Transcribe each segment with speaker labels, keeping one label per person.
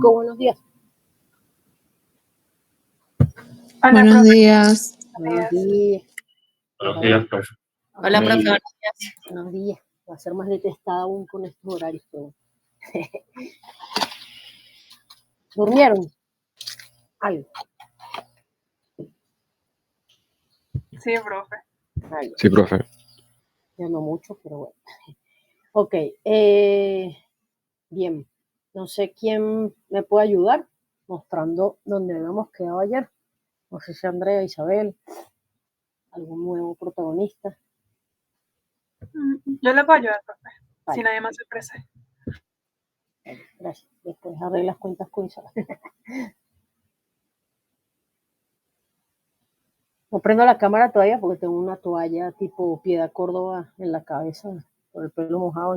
Speaker 1: Buenos días.
Speaker 2: Hola,
Speaker 3: Buenos
Speaker 2: profe.
Speaker 3: días.
Speaker 1: Buenos días.
Speaker 4: Buenos días, profe.
Speaker 2: Hola, profe.
Speaker 4: Muy-
Speaker 2: Buenos días.
Speaker 1: Buenos días. Va a ser más detestada aún con estos horarios. Pero... ¿Durmieron? Algo.
Speaker 2: Sí, profe.
Speaker 1: Algo.
Speaker 4: Sí, profe.
Speaker 1: Ya no mucho, pero bueno. Ok. Bien. No sé quién me puede ayudar mostrando dónde habíamos quedado ayer. No sé si Andrea, Isabel, algún nuevo protagonista.
Speaker 2: Yo le puedo ayudar, profe.
Speaker 1: Vale.
Speaker 2: Si nadie más se ofrece.
Speaker 1: Gracias. Después arreglas cuentas con Isabel. No prendo la cámara todavía porque tengo una toalla tipo Piedad Córdoba en la cabeza por el pelo mojado.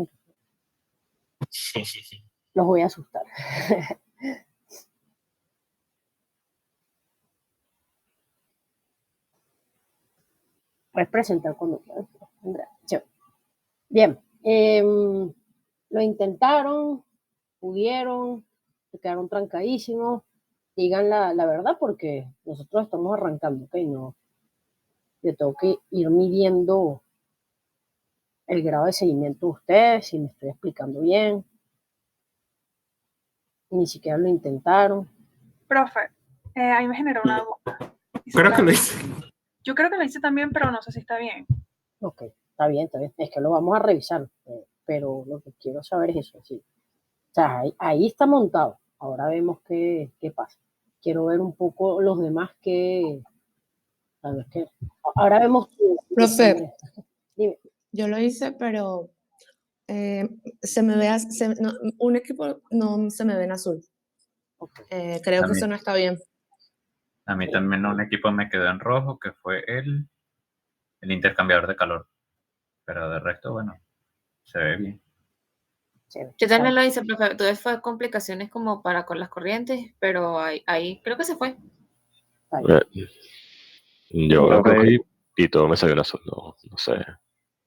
Speaker 1: Entonces los voy a asustar. Puedes presentar cuando quieras, Andrea. Sí. Bien. Lo intentaron, pudieron, se quedaron trancadísimos. Digan la verdad porque nosotros estamos arrancando, ¿ok? No, yo tengo que ir midiendo el grado de seguimiento de ustedes, si me estoy explicando bien. Ni siquiera lo intentaron.
Speaker 2: Profe, a mí me generó una duda.
Speaker 4: Creo que lo hice.
Speaker 2: Yo creo que lo hice también, pero no sé si está bien.
Speaker 1: Ok, está bien, está bien. Es que lo vamos a revisar, pero lo que quiero saber es eso, sí. O sea, ahí está montado. Ahora vemos qué pasa. Quiero ver un poco los demás que... ¿Sabes qué? Ahora vemos...
Speaker 3: Profe,
Speaker 1: Dime.
Speaker 3: yo lo hice, pero se me ve, un equipo no se me ve en azul.
Speaker 1: Okay.
Speaker 3: Creo
Speaker 4: A
Speaker 3: que
Speaker 4: mí.
Speaker 3: eso no está bien.
Speaker 4: A mí también un equipo me quedó en rojo, que fue el intercambiador de calor. Pero de resto, bueno, se ve bien.
Speaker 5: Yo también lo hice, profe. Tuve fue complicaciones como para con las corrientes, pero ahí creo que se fue.
Speaker 6: Yo lo que y todo me salió en azul, no sé, no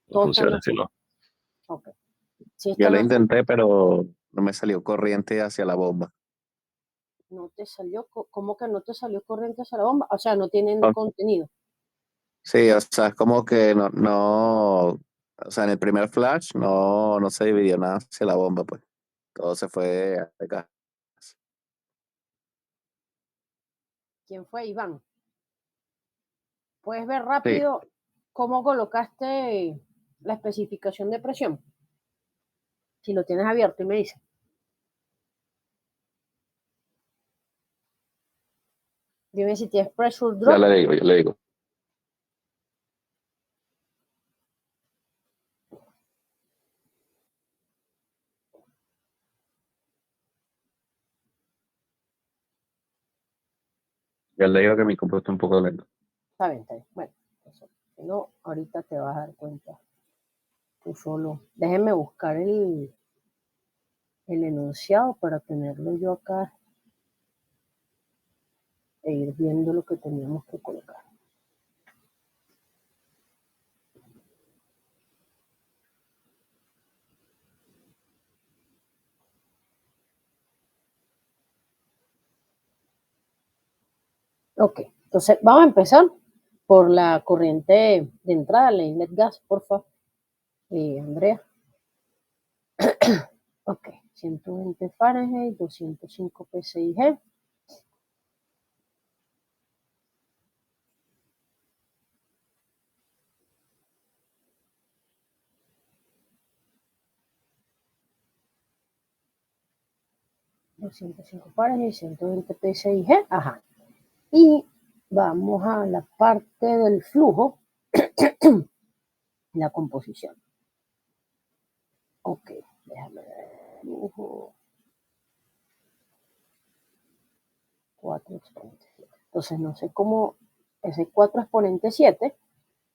Speaker 1: Todo
Speaker 6: funciona
Speaker 1: está
Speaker 6: así, ¿no?
Speaker 1: Okay. Sí,
Speaker 7: Yo lo intenté, pero no me salió corriente hacia la bomba.
Speaker 1: ¿No te salió? ¿Cómo que no te salió corriente hacia la bomba? O sea, no tienen
Speaker 7: Ah.
Speaker 1: contenido.
Speaker 7: Sí, o sea, es como que o sea, en el primer flash no se dividió nada hacia la bomba, pues. Todo se fue acá.
Speaker 1: ¿Quién fue? Iván. ¿Puedes ver
Speaker 7: Sí,
Speaker 1: rápido cómo colocaste la especificación de presión? Si lo tienes abierto y me dices. Dime si tienes pressure
Speaker 6: Ya
Speaker 1: drop.
Speaker 6: le digo. Ya le digo que mi compu está un poco lento.
Speaker 1: Está bien, está bien. Bueno, eso. Si no, ahorita te vas a dar cuenta. Tú solo. Déjenme buscar el enunciado para tenerlo yo acá e ir viendo lo que teníamos que colocar. Ok, entonces vamos a empezar por la corriente de entrada, la inlet gas, por favor. Andrea. Ok, 120 Fahrenheit, 205 PSIG. Fahrenheit, 120 PSIG. Ajá. Y vamos a la parte del flujo, la composición. Ok, déjame ver. Flujo. 4 exponente 7. Entonces, no sé cómo ese 4 exponente 7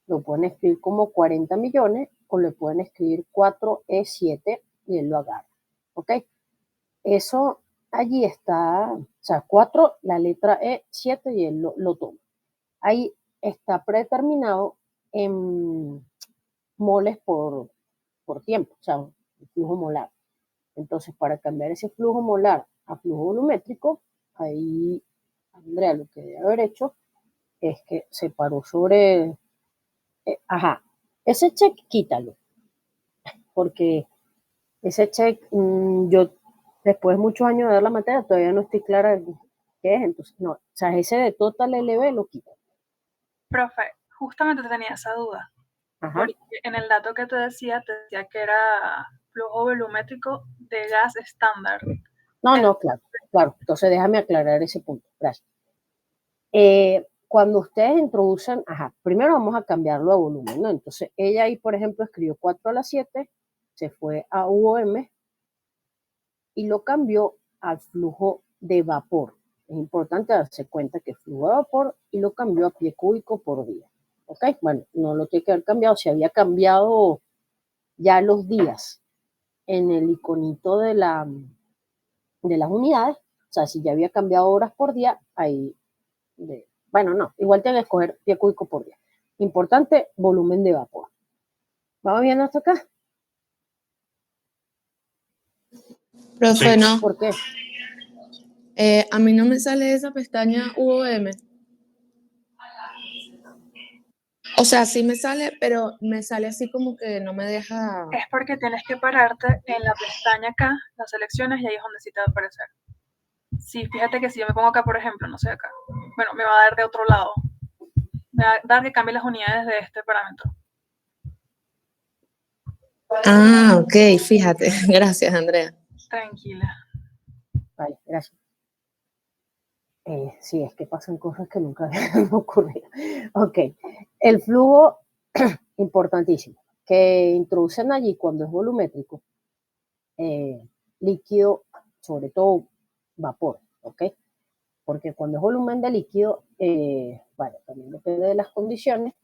Speaker 1: lo pueden escribir como 40 millones o le pueden escribir 4E7 y él lo agarra. ¿Ok? Eso allí está, o sea, 4, la letra E7 y él lo toma. Ahí está predeterminado en moles por tiempo, o sea, un flujo molar. Entonces, para cambiar ese flujo molar a flujo volumétrico, ahí Andrea lo que debe haber hecho es que se paró sobre, ese check quítalo, porque ese check, yo después de muchos años de dar la materia todavía no estoy clara de qué es, entonces no, o sea, ese de total LB lo quito.
Speaker 2: Profe, justamente tenía esa duda,
Speaker 1: Ajá.
Speaker 2: porque en el dato que te decía que era flujo volumétrico de gas estándar.
Speaker 1: No, claro. Entonces déjame aclarar ese punto. Gracias. Cuando ustedes introducen, primero vamos a cambiarlo a volumen, ¿no? Entonces ella ahí, por ejemplo, escribió 4 a la 7, se fue a UOM y lo cambió al flujo de vapor. Es importante darse cuenta que es flujo de vapor y lo cambió a pie cúbico por día. ¿Ok? Bueno, no lo tiene que haber cambiado. Si había cambiado ya los días en el iconito de las unidades, o sea, si ya había cambiado horas por día, ahí, bueno, no, igual tiene que escoger pie cúbico por día. Importante, volumen de vapor. ¿Vamos bien hasta acá?
Speaker 3: Profe, no.
Speaker 1: ¿Por qué?
Speaker 3: A mí no me sale esa pestaña UOM. O sea, sí me sale, pero me sale así como que no me deja.
Speaker 2: Es porque tienes que pararte en la pestaña acá, las selecciones, y ahí es donde sí te va a aparecer. Sí, fíjate que si yo me pongo acá, por ejemplo, no sé acá, bueno, me va a dar de otro lado. Me va a dar que cambie las unidades de este parámetro.
Speaker 3: Ah, ok, fíjate. Gracias, Andrea.
Speaker 2: Tranquila.
Speaker 1: Vale, gracias. Sí, es que pasan cosas que nunca habían ocurrido. Ok, el flujo, importantísimo, que introducen allí cuando es volumétrico, líquido, sobre todo vapor, ¿ok? Porque cuando es volumen de líquido, bueno, también depende de las condiciones,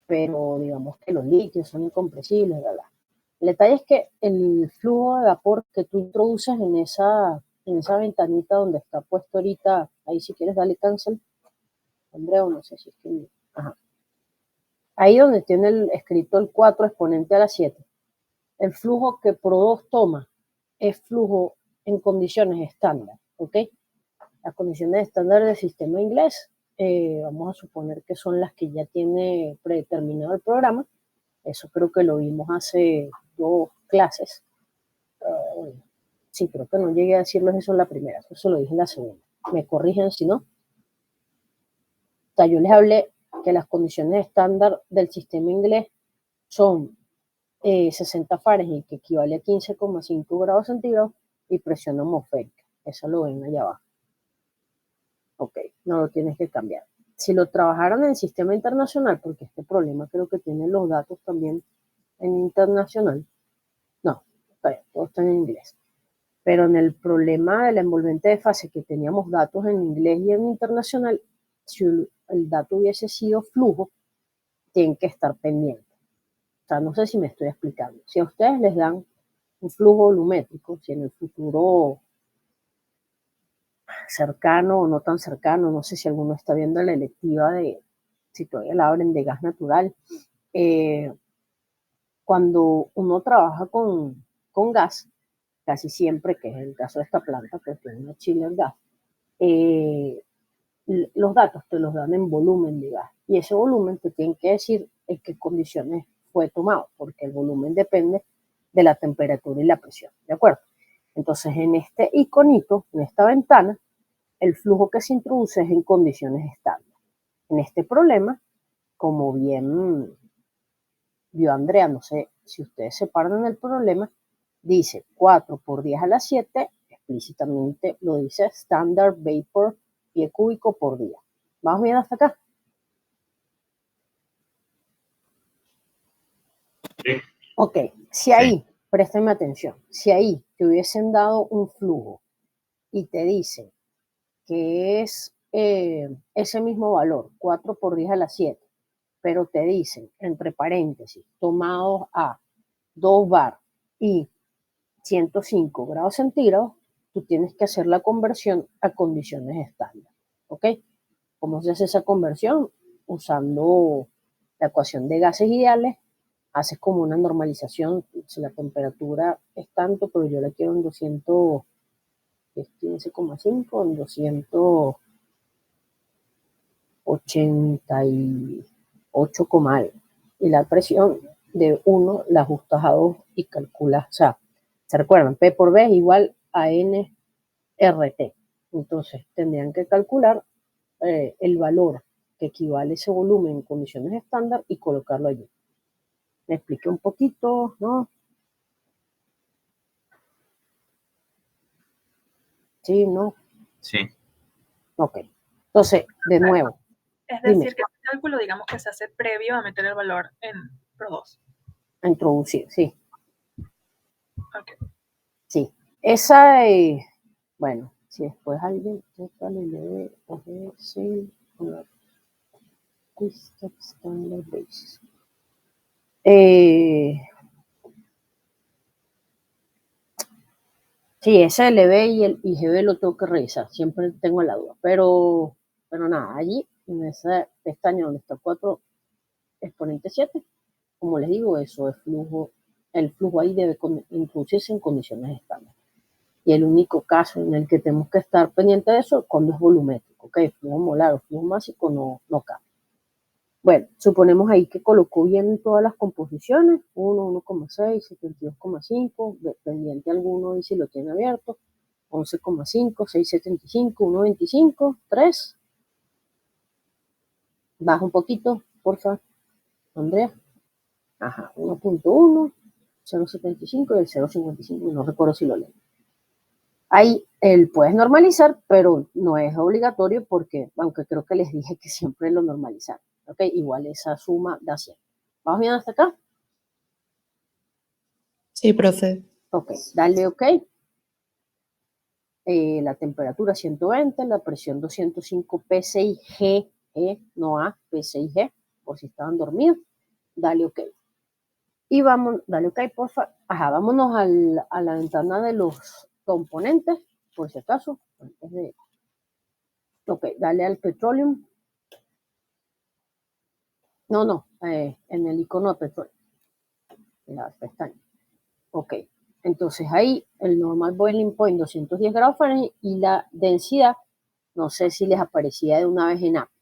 Speaker 1: pero digamos que los líquidos son incompresibles, ¿verdad? El detalle es que el flujo de vapor que tú introduces en esa ventanita donde está puesto ahorita, ahí si quieres darle cancel, Andrea, no sé si es que... Ahí donde tiene escrito el 4 exponente a la 7, el flujo que Pro2 toma es flujo en condiciones estándar, ¿ok? Las condiciones estándar del sistema inglés, vamos a suponer que son las que ya tiene predeterminado el programa. Eso creo que lo vimos hace 2 clases. Sí, creo que no llegué a decirles eso en la primera, eso lo dije en la segunda. Me corrigen si no. O sea, yo les hablé que las condiciones estándar del sistema inglés son 60 Fahrenheit, que equivale a 15,5 grados centígrados, y presión atmosférica. Eso lo ven allá abajo. Ok, no lo tienes que cambiar. Si lo trabajaron en el sistema internacional, porque este problema creo que tiene los datos también en internacional, no, todo está en inglés. Pero en el problema de la envolvente de fase que teníamos datos en inglés y en internacional, si el dato hubiese sido flujo, tienen que estar pendientes. O sea, no sé si me estoy explicando. Si a ustedes les dan un flujo volumétrico, si en el futuro cercano o no tan cercano, no sé si alguno está viendo la electiva de, si todavía la abren, de gas natural, cuando uno trabaja con gas, casi siempre, que es el caso de esta planta, pues tiene una chiller gas, los datos te los dan en volumen de gas, y ese volumen te tienen que decir en qué condiciones fue tomado, porque el volumen depende de la temperatura y la presión, ¿de acuerdo? Entonces, en este iconito, en esta ventana, el flujo que se introduce es en condiciones estándar. En este problema, como bien vio Andrea, no sé si ustedes se paran en el problema, dice 4 por 10 a la 7, explícitamente lo dice Standard Vapor pie cúbico por día. ¿Vamos bien hasta acá?
Speaker 4: Sí.
Speaker 1: Ok, si ahí, préstame atención, si ahí te hubiesen dado un flujo y te dicen que es ese mismo valor, 4 por 10 a la 7, pero te dicen, entre paréntesis, tomados a 2 bar y 105 grados centígrados, tú tienes que hacer la conversión a condiciones estándar, ¿ok? ¿Cómo se hace esa conversión? Usando la ecuación de gases ideales, haces como una normalización, si la temperatura es tanto, pero yo la quiero en 200, es 15,5 en 288 algo. Y la presión de 1 la ajustas a 2 y calculas, o sea, ¿se recuerdan? P por B es igual a NRT. Entonces tendrían que calcular el valor que equivale a ese volumen en condiciones estándar y colocarlo allí. Me expliqué un poquito, ¿no? Sí, ¿no?
Speaker 4: Sí.
Speaker 1: Ok. Entonces, de nuevo.
Speaker 2: Es
Speaker 1: Dime.
Speaker 2: decir, que el cálculo, digamos que se hace previo a meter el valor en Pro2.
Speaker 1: A introducir, sí.
Speaker 2: Ok.
Speaker 1: Sí. Esa, bueno, si después alguien le debe sí, con la Quick-Step Standard Basis. Sí, ese LB y el IGB lo tengo que revisar, siempre tengo la duda, pero nada, allí en esa pestaña donde está 4 exponente 7, como les digo, eso es flujo, el flujo ahí debe introducirse en condiciones estándar. Y el único caso en el que tenemos que estar pendiente de eso es cuando es volumétrico, ¿ok? Flujo molar o flujo másico no cambia. Bueno, suponemos ahí que colocó bien todas las composiciones, 1, 1,6, 72,5, pendiente alguno y si lo tiene abierto, 11,5, 6,75, 1,25, 3. Baja un poquito, por favor, Andrea. Ajá, 1.1, 0,75 y el 0,55, no recuerdo si lo leo. Ahí puedes normalizar, pero no es obligatorio porque, aunque creo que les dije que siempre lo normalizan. ¿Ok? Igual esa suma da 100. ¿Vamos bien hasta acá?
Speaker 3: Sí, profe.
Speaker 1: Ok, dale OK. La temperatura 120, la presión 205 PSI-G, no A, PSI-G, por si estaban dormidos. Dale OK. Y vamos, dale OK, porfa. Ajá, vámonos a la ventana de los componentes, por si acaso, antes de... Ok, dale al petroleum. No, en el icono de petróleo. En la pestaña. Ok, entonces ahí el normal boiling point 210 grados Fahrenheit y la densidad, no sé si les aparecía de una vez en API.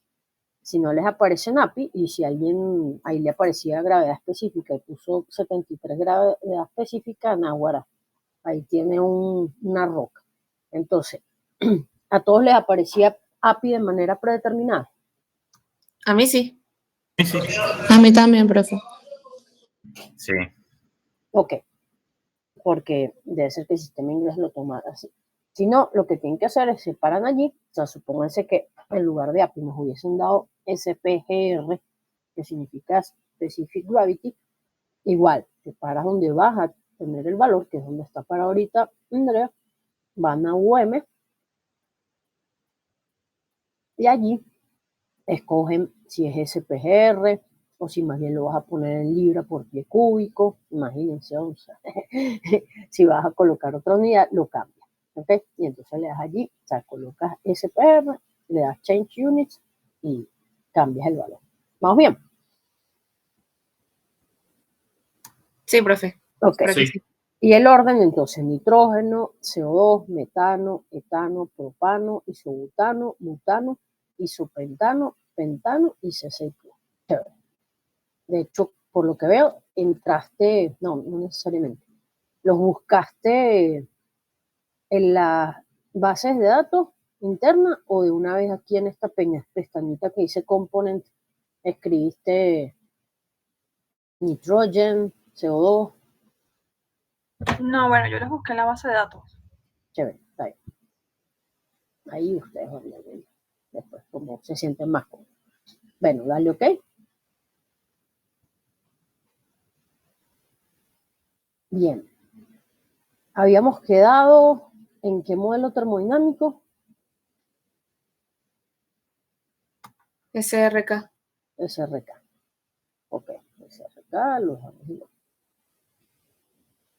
Speaker 1: Si no les aparece en API y si alguien ahí le aparecía gravedad específica y puso 73 gravedad específica, Naguará, ahí tiene una roca. Entonces, a todos les aparecía API de manera predeterminada.
Speaker 5: A mí sí.
Speaker 4: Sí.
Speaker 3: A mí también, profe.
Speaker 4: Sí.
Speaker 1: Ok, porque debe ser que el sistema inglés lo toma así. Si no, lo que tienen que hacer es separan allí, o sea, supónganse que en lugar de API nos hubiesen dado SPGR, que significa Specific Gravity, igual, te paras donde vas a tener el valor, que es donde está para ahorita Andrea, van a UM y allí escogen si es SPGR o si más bien lo vas a poner en libra por pie cúbico, imagínense, o sea, si vas a colocar otra unidad, lo cambias, ¿ok? Y entonces le das allí, o sea, colocas SPR, le das Change Units y cambias el valor. ¿Vamos bien?
Speaker 5: Sí, profe.
Speaker 1: Ok.
Speaker 4: Sí.
Speaker 1: Y el orden, entonces, nitrógeno, CO2, metano, etano, propano, isobutano, butano, isopentano, pentano y C6+. De hecho, por lo que veo, entraste, no necesariamente, los buscaste en las bases de datos internas o de una vez aquí en esta pestañita que dice component, escribiste nitrogen, CO2.
Speaker 2: No, bueno, yo les busqué en la base de datos.
Speaker 1: Chévere, está bien. Ahí ustedes van a ver después cómo se sienten más cómodos. Bueno, dale OK. Bien. Habíamos quedado en qué modelo termodinámico.
Speaker 5: SRK.
Speaker 1: SRK. Ok, SRK, los damos.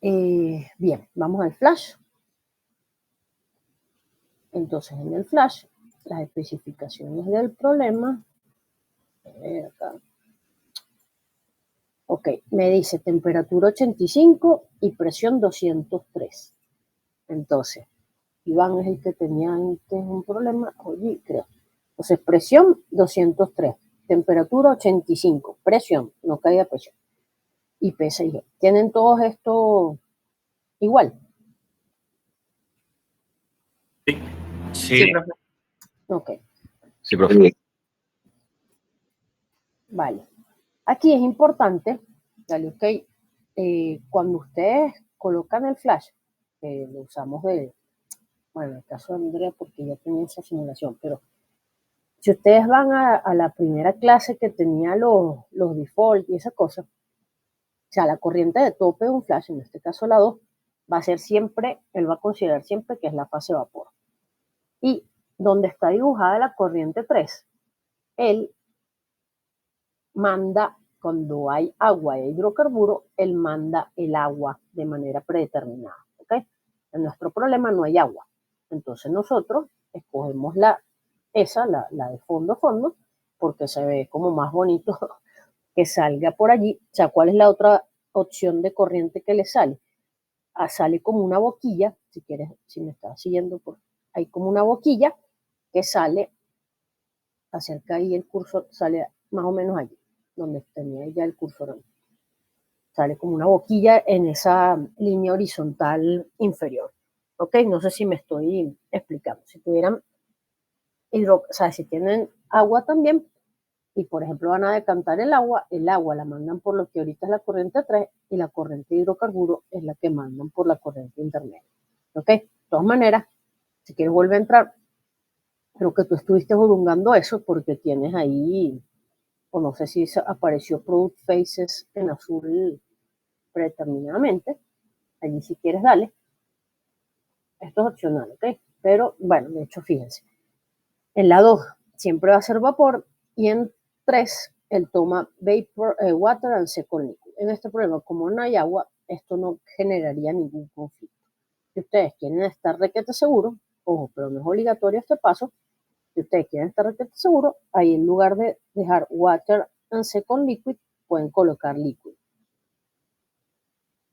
Speaker 1: Bien, vamos al flash. Entonces, en el flash, las especificaciones del problema. Acá. Ok, me dice temperatura 85 y presión 203. Entonces, Iván es el que tenía antes un problema, oye, creo. Entonces, presión 203, temperatura 85, presión, no caída de presión. Y P6G. ¿Tienen todos esto igual?
Speaker 5: Sí, profe.
Speaker 1: Ok,
Speaker 6: Sí, profe.
Speaker 1: vale. Aquí es importante, dale, ok, cuando ustedes colocan el flash, lo usamos bueno, en el caso de Andrea porque ya tenía esa simulación, pero si ustedes van a la primera clase que tenía los default y esa cosa, o sea, la corriente de tope de un flash, en este caso la 2, va a ser siempre, él va a considerar siempre que es la fase vapor. Y donde está dibujada la corriente 3, él manda, cuando hay agua e hidrocarburo, él manda el agua de manera predeterminada, ¿ok? En nuestro problema no hay agua. Entonces nosotros escogemos la de fondo, porque se ve como más bonito que salga por allí. O sea, ¿cuál es la otra opción de corriente que le sale? Sale como una boquilla, si quieres, si me estás siguiendo, hay como una boquilla que sale, acerca ahí el cursor, sale más o menos allí, donde tenía ya el cursor. Sale como una boquilla en esa línea horizontal inferior. ¿Ok? No sé si me estoy explicando. Si tuvieran o sea, si tienen agua también, y por ejemplo van a decantar el agua la mandan por lo que ahorita es la corriente 3 y la corriente de hidrocarburo es la que mandan por la corriente intermedia. ¿Ok? De todas maneras, si quieres volver a entrar, creo que tú estuviste juzgando eso porque tienes ahí, o no sé si apareció Product Faces en azul predeterminadamente. Allí si quieres dale. Esto es opcional, ¿ok? Pero bueno, de hecho, fíjense. En la 2 siempre va a ser vapor y en 3 él toma vapor, water and second liquid. En este problema, como no hay agua, esto no generaría ningún conflicto. Si ustedes quieren estar requete seguros, ojo, pero no es obligatorio este paso, si ustedes quieren estar requete seguros, ahí en lugar de dejar water and second liquid, pueden colocar liquid.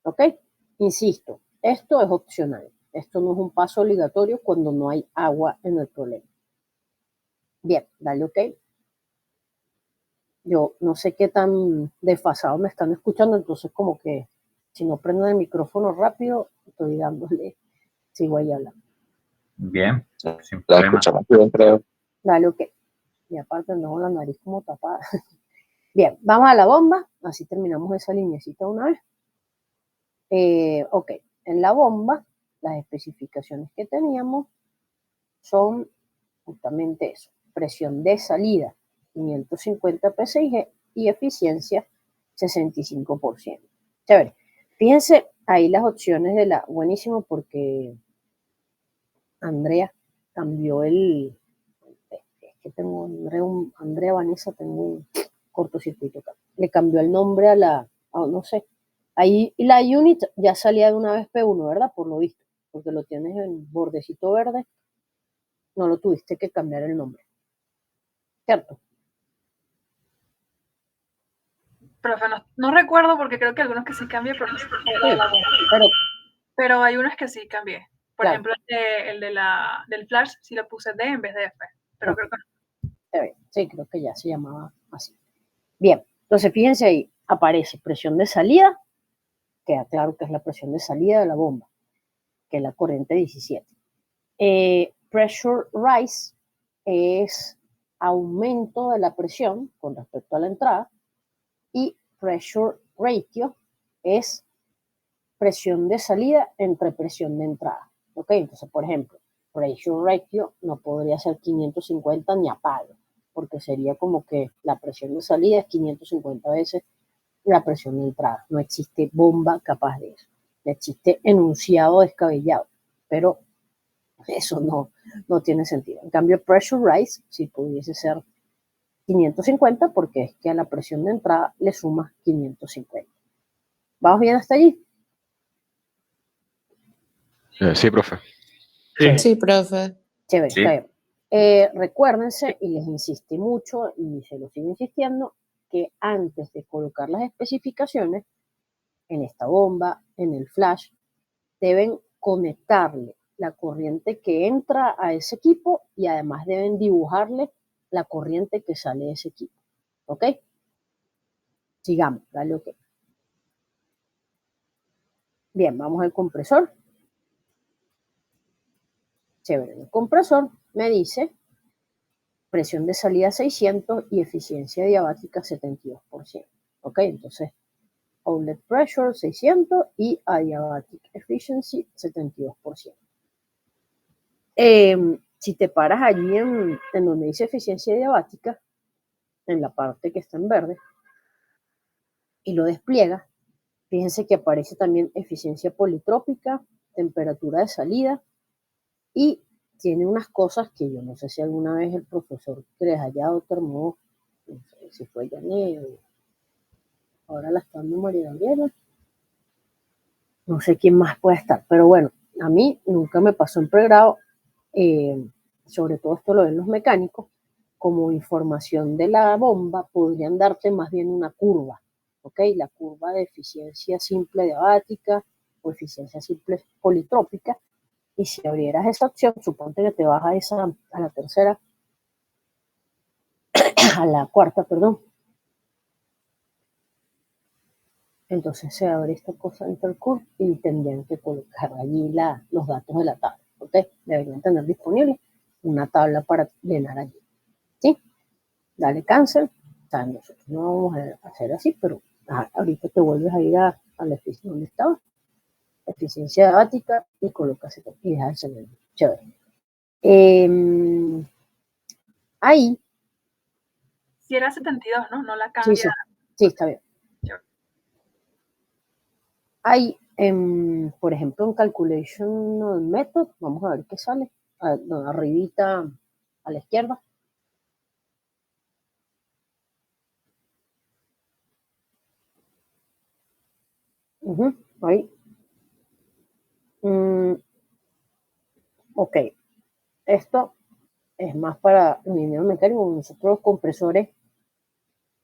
Speaker 1: ¿Ok? Insisto, esto es opcional. Esto no es un paso obligatorio cuando no hay agua en el problema. Bien, dale OK. Yo no sé qué tan desfasado me están escuchando, entonces como que si no prendo el micrófono rápido, estoy dándole, sigo ahí hablando.
Speaker 4: Bien, sin
Speaker 7: La
Speaker 4: problema.
Speaker 7: escuchamos bien, creo.
Speaker 1: Dale OK. Y aparte tengo la nariz como tapada. Bien, vamos a la bomba, así terminamos esa lineecita una vez. OK, en la bomba, las especificaciones que teníamos son justamente eso, presión de salida 550 psi y eficiencia 65%. Chévere. Fíjense ahí las opciones de la, buenísimo porque Andrea cambió es que tengo Andrea Vanessa, tengo un cortocircuito acá. Le cambió el nombre a no sé, ahí la unit ya salía de una vez P1, ¿verdad? Por lo visto, porque lo tienes en bordecito verde, no lo tuviste que cambiar el nombre. ¿Cierto?
Speaker 2: Profe, no recuerdo porque creo que algunos que sí cambié, pero,
Speaker 1: Sí, pero
Speaker 2: hay unos que sí cambié. Por
Speaker 1: claro,
Speaker 2: ejemplo, el del flash sí lo puse D en vez de F, pero creo que no.
Speaker 1: sí, creo que ya se llamaba así. Bien, entonces fíjense ahí, aparece presión de salida, queda claro que es la presión de salida de la bomba, que es la corriente 17. Pressure rise es aumento de la presión con respecto a la entrada y pressure ratio es presión de salida entre presión de entrada. ¿Ok? Entonces, por ejemplo, pressure ratio no podría ser 550 ni a palo, porque sería como que la presión de salida es 550 veces la presión de entrada. No existe bomba capaz de eso. Existe enunciado descabellado, pero eso no tiene sentido. En cambio, pressure rise sí pudiese ser 550 porque es que a la presión de entrada le sumas 550. ¿Vamos bien hasta allí?
Speaker 6: Sí, profe.
Speaker 1: Chévere.
Speaker 3: Sí, profe.
Speaker 1: Chévere,
Speaker 4: Sí.
Speaker 1: está bien. Recuérdense, y les insistí mucho, y se lo sigo insistiendo, que antes de colocar las especificaciones en esta bomba, en el flash, deben conectarle la corriente que entra a ese equipo y además deben dibujarle la corriente que sale de ese equipo. ¿Ok? Sigamos, dale OK. Bien, vamos al compresor. Chévere, el compresor me dice presión de salida 600 y eficiencia diabática 72%. ¿Ok? Entonces, outlet pressure 600 y adiabatic efficiency 72%. Si te paras allí en donde dice eficiencia diabática, en la parte que está en verde, y lo despliegas, fíjense que aparece también eficiencia politrópica, temperatura de salida, y tiene unas cosas que yo no sé si alguna vez el profesor que les haya dado termo, no sé si fue Janet o ahora la está dando María Gabriela, no sé quién más puede estar, pero bueno, a mí nunca me pasó en pregrado, sobre todo esto lo ven los mecánicos, como información de la bomba podrían darte más bien una curva, ¿ok? La curva de eficiencia simple diabática o eficiencia simple politrópica, y si abrieras esa opción, suponte que te vas a la tercera, a la cuarta, perdón. Entonces se abre esta cosa de Intercurve y tendrían que colocar allí los datos de la tabla, ¿ok? Deberían tener disponible una tabla para llenar allí, ¿sí? Dale cancel. O sea, nosotros no vamos a hacer así, pero ahorita te vuelves a ir a la eficiencia donde estaba, eficiencia diabática, y colocas y dejas el celular. Chévere. Ahí.
Speaker 2: Si era 72, ¿no? No la
Speaker 1: Sí,
Speaker 2: cambia.
Speaker 1: sí, está bien.
Speaker 2: Chévere.
Speaker 1: Ahí, por ejemplo, en Calculation Method, vamos a ver qué sale. Arribita a la izquierda. Ahí. Ok. Esto es más para el ingeniero mecánico. Nosotros los compresores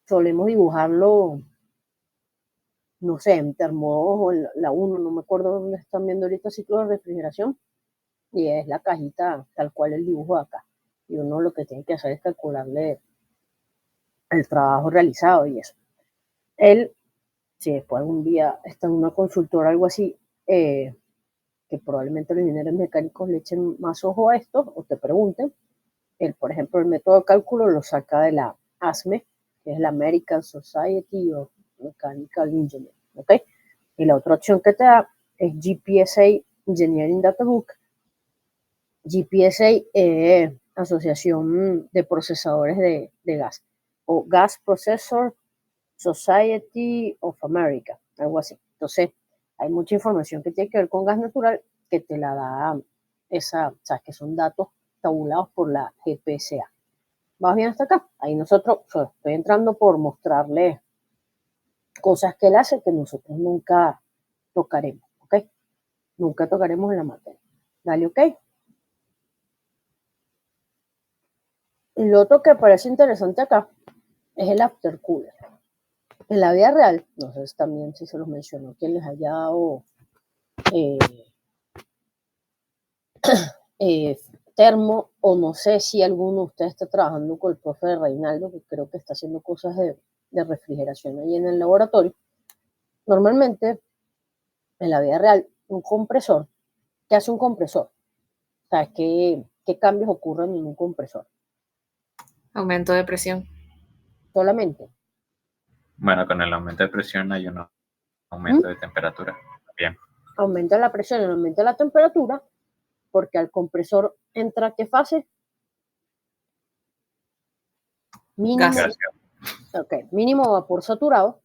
Speaker 1: solemos dibujarlo, no sé, en Thermo o en la 1, no me acuerdo dónde están viendo ahorita ciclo de refrigeración, y es la cajita tal cual el dibujo de acá. Y uno lo que tiene que hacer es calcularle el trabajo realizado y eso. Él, si después algún día está en una consultora o algo así, que probablemente los ingenieros mecánicos le echen más ojo a esto o te pregunten, él, por ejemplo, el método de cálculo lo saca de la ASME, que es la American Society of Mechanical Engineering, ¿ok? Y la otra opción que te da es GPSA Engineering Data Book. GPSA es Asociación de Procesadores de Gas, o Gas Processor Society of America, algo así. Entonces, hay mucha información que tiene que ver con gas natural que te la da esa, o sea, que son datos tabulados por la GPSA. ¿Vas bien hasta acá? Ahí nosotros, estoy entrando por mostrarles cosas que él hace que nosotros nunca tocaremos, ¿ok? Nunca tocaremos en la materia. Dale OK. Y lo otro que parece interesante acá es el aftercooler. En la vida real, no sé también si se los mencionó, quien les haya dado termo, o no sé si alguno de ustedes está trabajando con el profe de Reinaldo, que creo que está haciendo cosas de refrigeración ahí en el laboratorio. Normalmente, en la vida real, un compresor, ¿qué hace un compresor? O sea, ¿qué cambios ocurren en un compresor?
Speaker 5: Aumento de presión.
Speaker 1: Solamente.
Speaker 4: Bueno, con el aumento de presión hay un aumento de temperatura. Bien.
Speaker 1: Aumenta la presión y aumenta la temperatura, porque al compresor entra ¿qué fase? Mínimo, mínimo vapor saturado,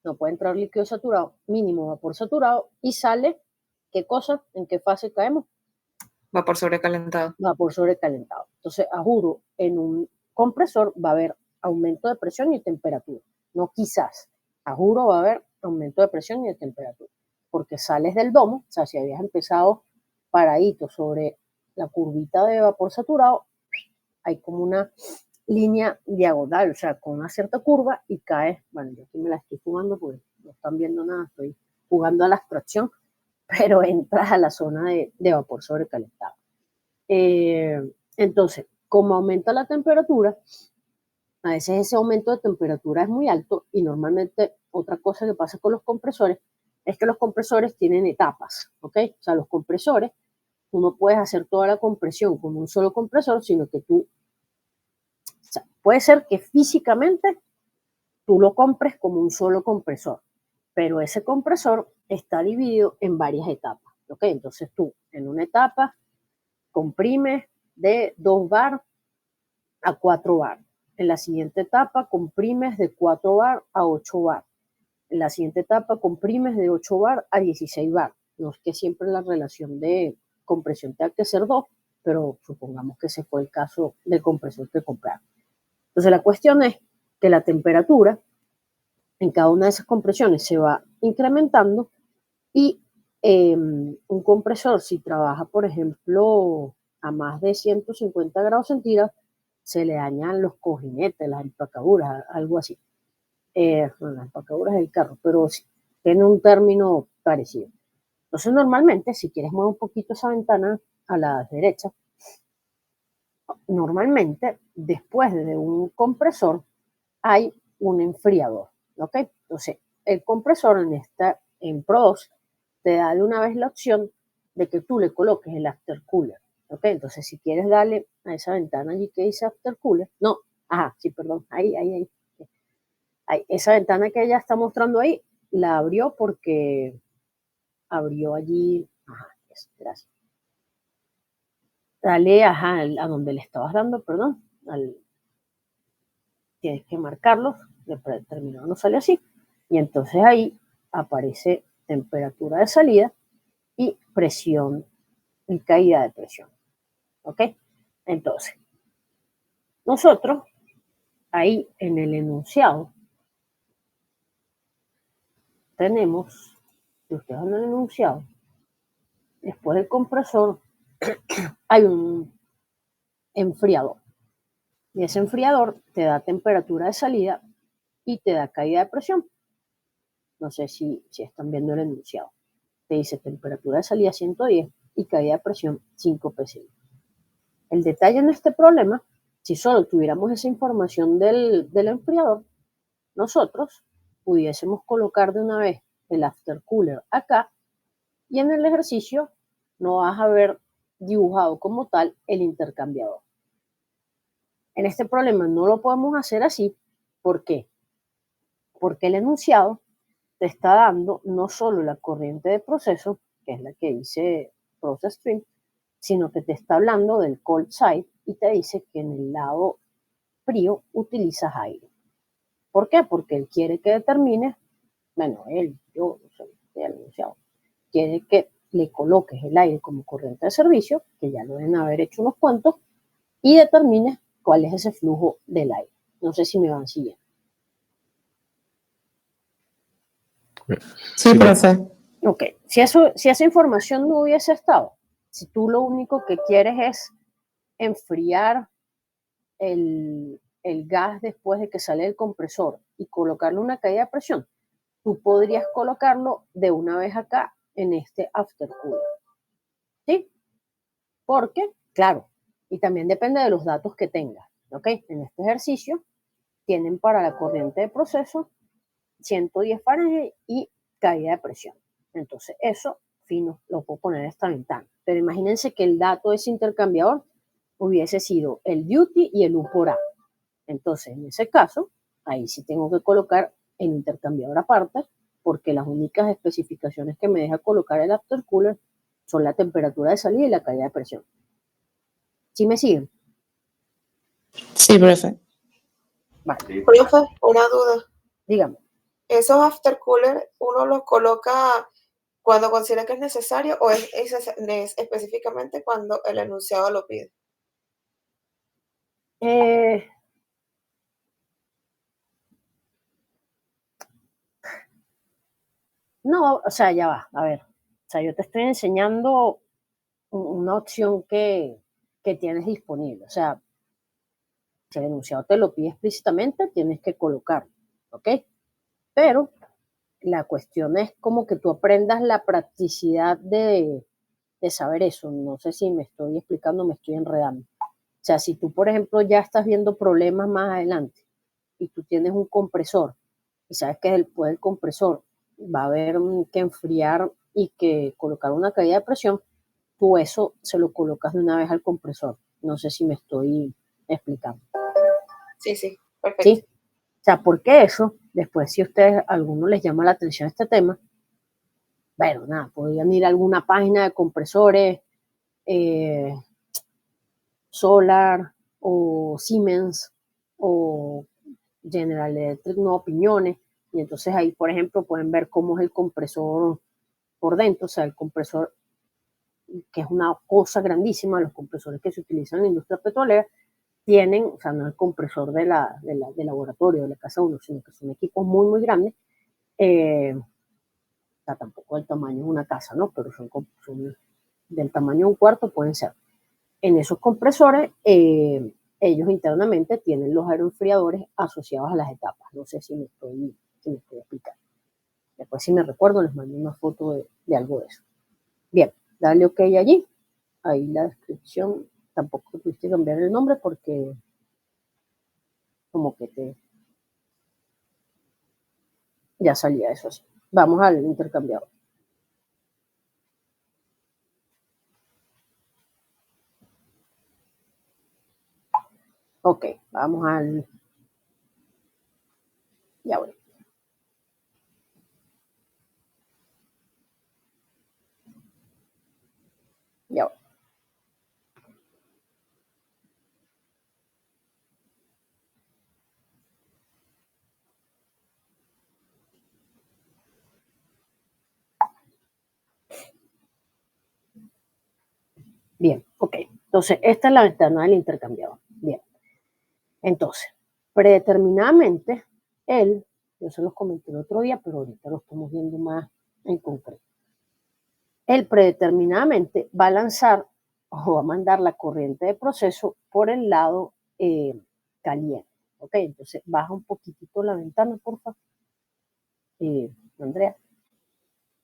Speaker 1: no puede entrar líquido saturado, mínimo vapor saturado, y sale, ¿qué cosa? ¿En qué fase caemos?
Speaker 5: Vapor sobrecalentado.
Speaker 1: Vapor sobrecalentado. Entonces, a juro, en un compresor va a haber aumento de presión y de temperatura. No quizás, a juro va a haber aumento de presión y de temperatura, porque sales del domo, o sea, si habías empezado paradito sobre la curvita de vapor saturado, hay como una línea diagonal, o sea, con una cierta curva, y caes, bueno, yo aquí me la estoy jugando porque no están viendo nada, estoy jugando a la abstracción, pero entras a la zona de vapor sobrecalentado. Entonces, como aumenta la temperatura, a veces ese aumento de temperatura es muy alto y normalmente otra cosa que pasa con los compresores es que los compresores tienen etapas, ¿ok? O sea, los compresores, tú no puedes hacer toda la compresión con un solo compresor, sino que tú, o sea, puede ser que físicamente tú lo compres como un solo compresor, pero ese compresor está dividido en varias etapas, ¿ok? Entonces tú en una etapa comprimes de 2 bar a 4 bar. En la siguiente etapa comprimes de 4 bar a 8 bar. En la siguiente etapa comprimes de 8 bar a 16 bar. No es que siempre la relación de compresión tenga que ser 2, pero supongamos que ese fue el caso del compresor que compraron. Entonces la cuestión es que la temperatura en cada una de esas compresiones se va incrementando y un compresor, si trabaja, por ejemplo, a más de 150 grados centígrados, se le dañan los cojinetes, las empacaduras, algo así. Bueno, las empacaduras del carro, pero sí, tiene un término parecido. Entonces, normalmente, si quieres mover un poquito esa ventana a la derecha, normalmente, después de un compresor, hay un enfriador, ¿ok? Entonces, el compresor en Pro 2 te da de una vez la opción de que tú le coloques el aftercooler, ¿ok? Entonces, si quieres darle a esa ventana allí que dice aftercooler, no, sí, perdón, ahí. Esa ventana que ella está mostrando ahí, la abrió porque abrió allí, gracias. Dale, a donde le estabas dando, perdón, tienes que marcarlos, de predeterminado no sale así, y entonces ahí aparece temperatura de salida y presión y caída de presión, ¿ok? Entonces, nosotros ahí en el enunciado tenemos, si ustedes van al enunciado, después del compresor hay un enfriador, y ese enfriador te da temperatura de salida y te da caída de presión. No sé si están viendo el enunciado. Te dice temperatura de salida 110 y caída de presión 5 psi. El detalle en este problema, si solo tuviéramos esa información del enfriador, nosotros pudiésemos colocar de una vez el aftercooler acá y en el ejercicio no vas a ver dibujado como tal el intercambiador. En este problema no lo podemos hacer así. ¿Por qué? Porque el enunciado te está dando no solo la corriente de proceso, que es la que dice process stream, sino que te está hablando del cold side y te dice que en el lado frío utilizas aire. ¿Por qué? Porque él quiere que determines, yo no soy el enunciado, quiere que le coloques el aire como corriente de servicio, que ya lo deben haber hecho unos cuantos, y determines cuál es ese flujo del aire. No sé si me van siguiendo.
Speaker 3: Sí, profe.
Speaker 1: Ok, si esa información no hubiese estado, si tú lo único que quieres es enfriar el gas después de que sale del compresor y colocarle una caída de presión, tú podrías colocarlo de una vez acá en este aftercooler. ¿Sí? Porque, claro, y también depende de los datos que tengas. ¿Ok? En este ejercicio tienen para la corriente de proceso 110 Fahrenheit y caída de presión. Entonces, eso, fino, lo puedo poner en esta ventana. Pero imagínense que el dato de ese intercambiador hubiese sido el duty y el U por A. Entonces, en ese caso, ahí sí tengo que colocar el intercambiador aparte, porque las únicas especificaciones que me deja colocar el aftercooler son la temperatura de salida y la caída de presión. ¿Sí me siguen?
Speaker 3: Sí, profe.
Speaker 1: Vale.
Speaker 8: Profe, una duda.
Speaker 1: Dígame.
Speaker 8: ¿Esos aftercooler uno los coloca cuando considera que es necesario o es específicamente cuando el enunciado lo pide?
Speaker 1: No, o sea, ya va, a ver. O sea, yo te estoy enseñando una opción que tienes disponible. O sea, si el enunciado te lo pide explícitamente, tienes que colocarlo, ¿ok? Pero la cuestión es como que tú aprendas la practicidad de saber eso. No sé si me estoy explicando, me estoy enredando. O sea, si tú, por ejemplo, ya estás viendo problemas más adelante y tú tienes un compresor y sabes que después del compresor va a haber que enfriar y que colocar una caída de presión, tú eso se lo colocas de una vez al compresor. No sé si me estoy explicando.
Speaker 8: Sí, perfecto.
Speaker 1: ¿Sí? O sea, porque eso, después si a ustedes, a alguno les llama la atención este tema, bueno, nada, podrían ir a alguna página de compresores, Solar o Siemens o General Electric, no opiniones, y entonces ahí, por ejemplo, pueden ver cómo es el compresor por dentro, o sea, el compresor, que es una cosa grandísima, los compresores que se utilizan en la industria petrolera, tienen, o sea, no el compresor de laboratorio, de la casa 1, sino que son equipos muy, muy grandes, o sea, tampoco del tamaño de una casa, ¿no? Pero son del tamaño de un cuarto, pueden ser. En esos compresores, ellos internamente tienen los aeroenfriadores asociados a las etapas. No sé si me estoy explicando. Después, si me recuerdo, les mando una foto de algo de eso. Bien, dale OK allí. Ahí la descripción. Tampoco tuviste que cambiar el nombre porque como que ya salía eso así. Vamos al intercambiador. OK, vamos al... Ya voy. Ya voy. Bien, OK. Entonces, esta es la ventana del intercambiador. Bien. Entonces, predeterminadamente, yo se los comenté el otro día, pero ahorita lo estamos viendo más en concreto. Él predeterminadamente va a lanzar o va a mandar la corriente de proceso por el lado caliente. ¿Ok? Entonces, baja un poquitito la ventana, por favor. Andrea.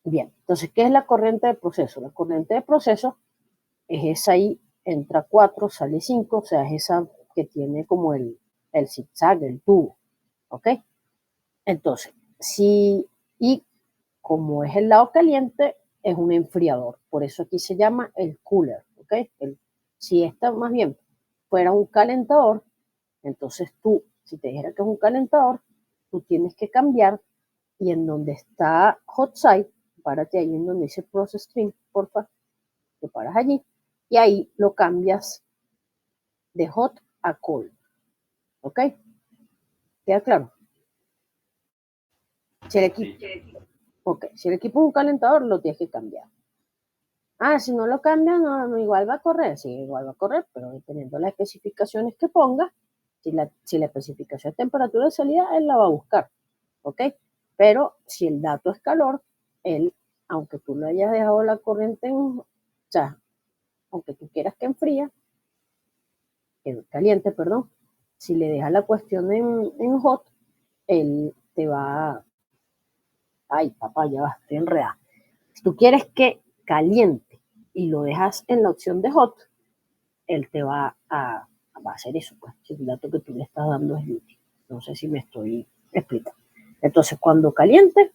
Speaker 1: Bien, entonces, ¿qué es la corriente de proceso? La corriente de proceso es esa ahí, entra 4, sale 5, o sea, es esa que tiene como el zigzag, el tubo. ¿Ok? Entonces, y como es el lado caliente, es un enfriador. Por eso aquí se llama el cooler. ¿Ok? Si esta más bien fuera un calentador, entonces tú, si te dijera que es un calentador, tú tienes que cambiar y en donde está hot side, párate ahí en donde dice process stream, porfa, te paras allí y ahí lo cambias de hot a cold. ¿Ok? ¿Queda claro? Si el equipo es un calentador, lo tienes que cambiar. Si no lo cambias, no, igual va a correr. Sí, igual va a correr, pero dependiendo de las especificaciones que ponga, si la especificación es temperatura de salida, él la va a buscar. ¿Ok? Pero si el dato es calor, él, aunque tú le hayas dejado la corriente o sea, aunque tú quieras que enfríe, caliente, perdón, si le dejas la cuestión en hot, él te va ay, papá, ya va, estoy enredada. Si tú quieres que caliente y lo dejas en la opción de hot, él te va a hacer eso, pues, si el dato que tú le estás dando es útil. No sé si me estoy explicando. Entonces, cuando caliente,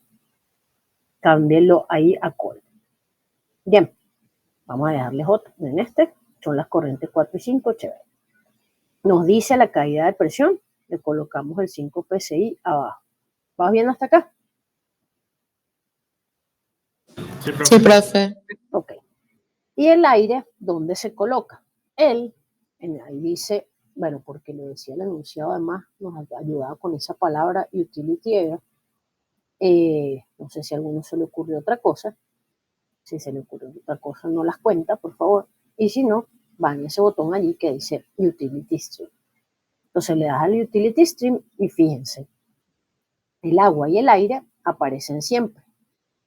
Speaker 1: cámbienlo ahí a cold. Bien, vamos a dejarle hot en este. Son las corrientes 4 y 5, chévere. Nos dice la caída de presión, le colocamos el 5 PSI abajo. ¿Vas bien hasta acá?
Speaker 3: Sí, profe.
Speaker 1: Ok. Y el aire, ¿dónde se coloca? Ahí dice, bueno, porque lo decía el enunciado, además nos ayudaba con esa palabra utility air. No sé si a alguno se le ocurrió otra cosa. Si se le ocurrió otra cosa, no las cuenta, por favor. Y si no, van a ese botón allí que dice utility stream. Entonces le das al utility stream y fíjense, el agua y el aire aparecen siempre,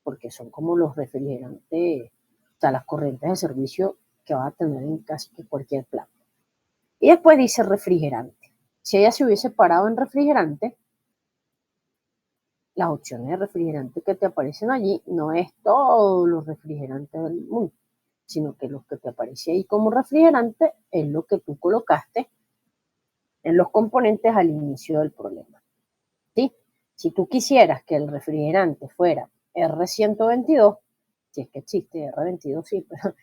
Speaker 1: porque son como los refrigerantes, o sea, las corrientes de servicio que va a tener en casi que cualquier planta. Y después dice refrigerante. Si ella se hubiese parado en refrigerante, las opciones de refrigerante que te aparecen allí no es todos los refrigerantes del mundo, sino que los que te aparece ahí como refrigerante es lo que tú colocaste en los componentes al inicio del problema. ¿Sí? Si tú quisieras que el refrigerante fuera R122, si es que existe R22, sí, pero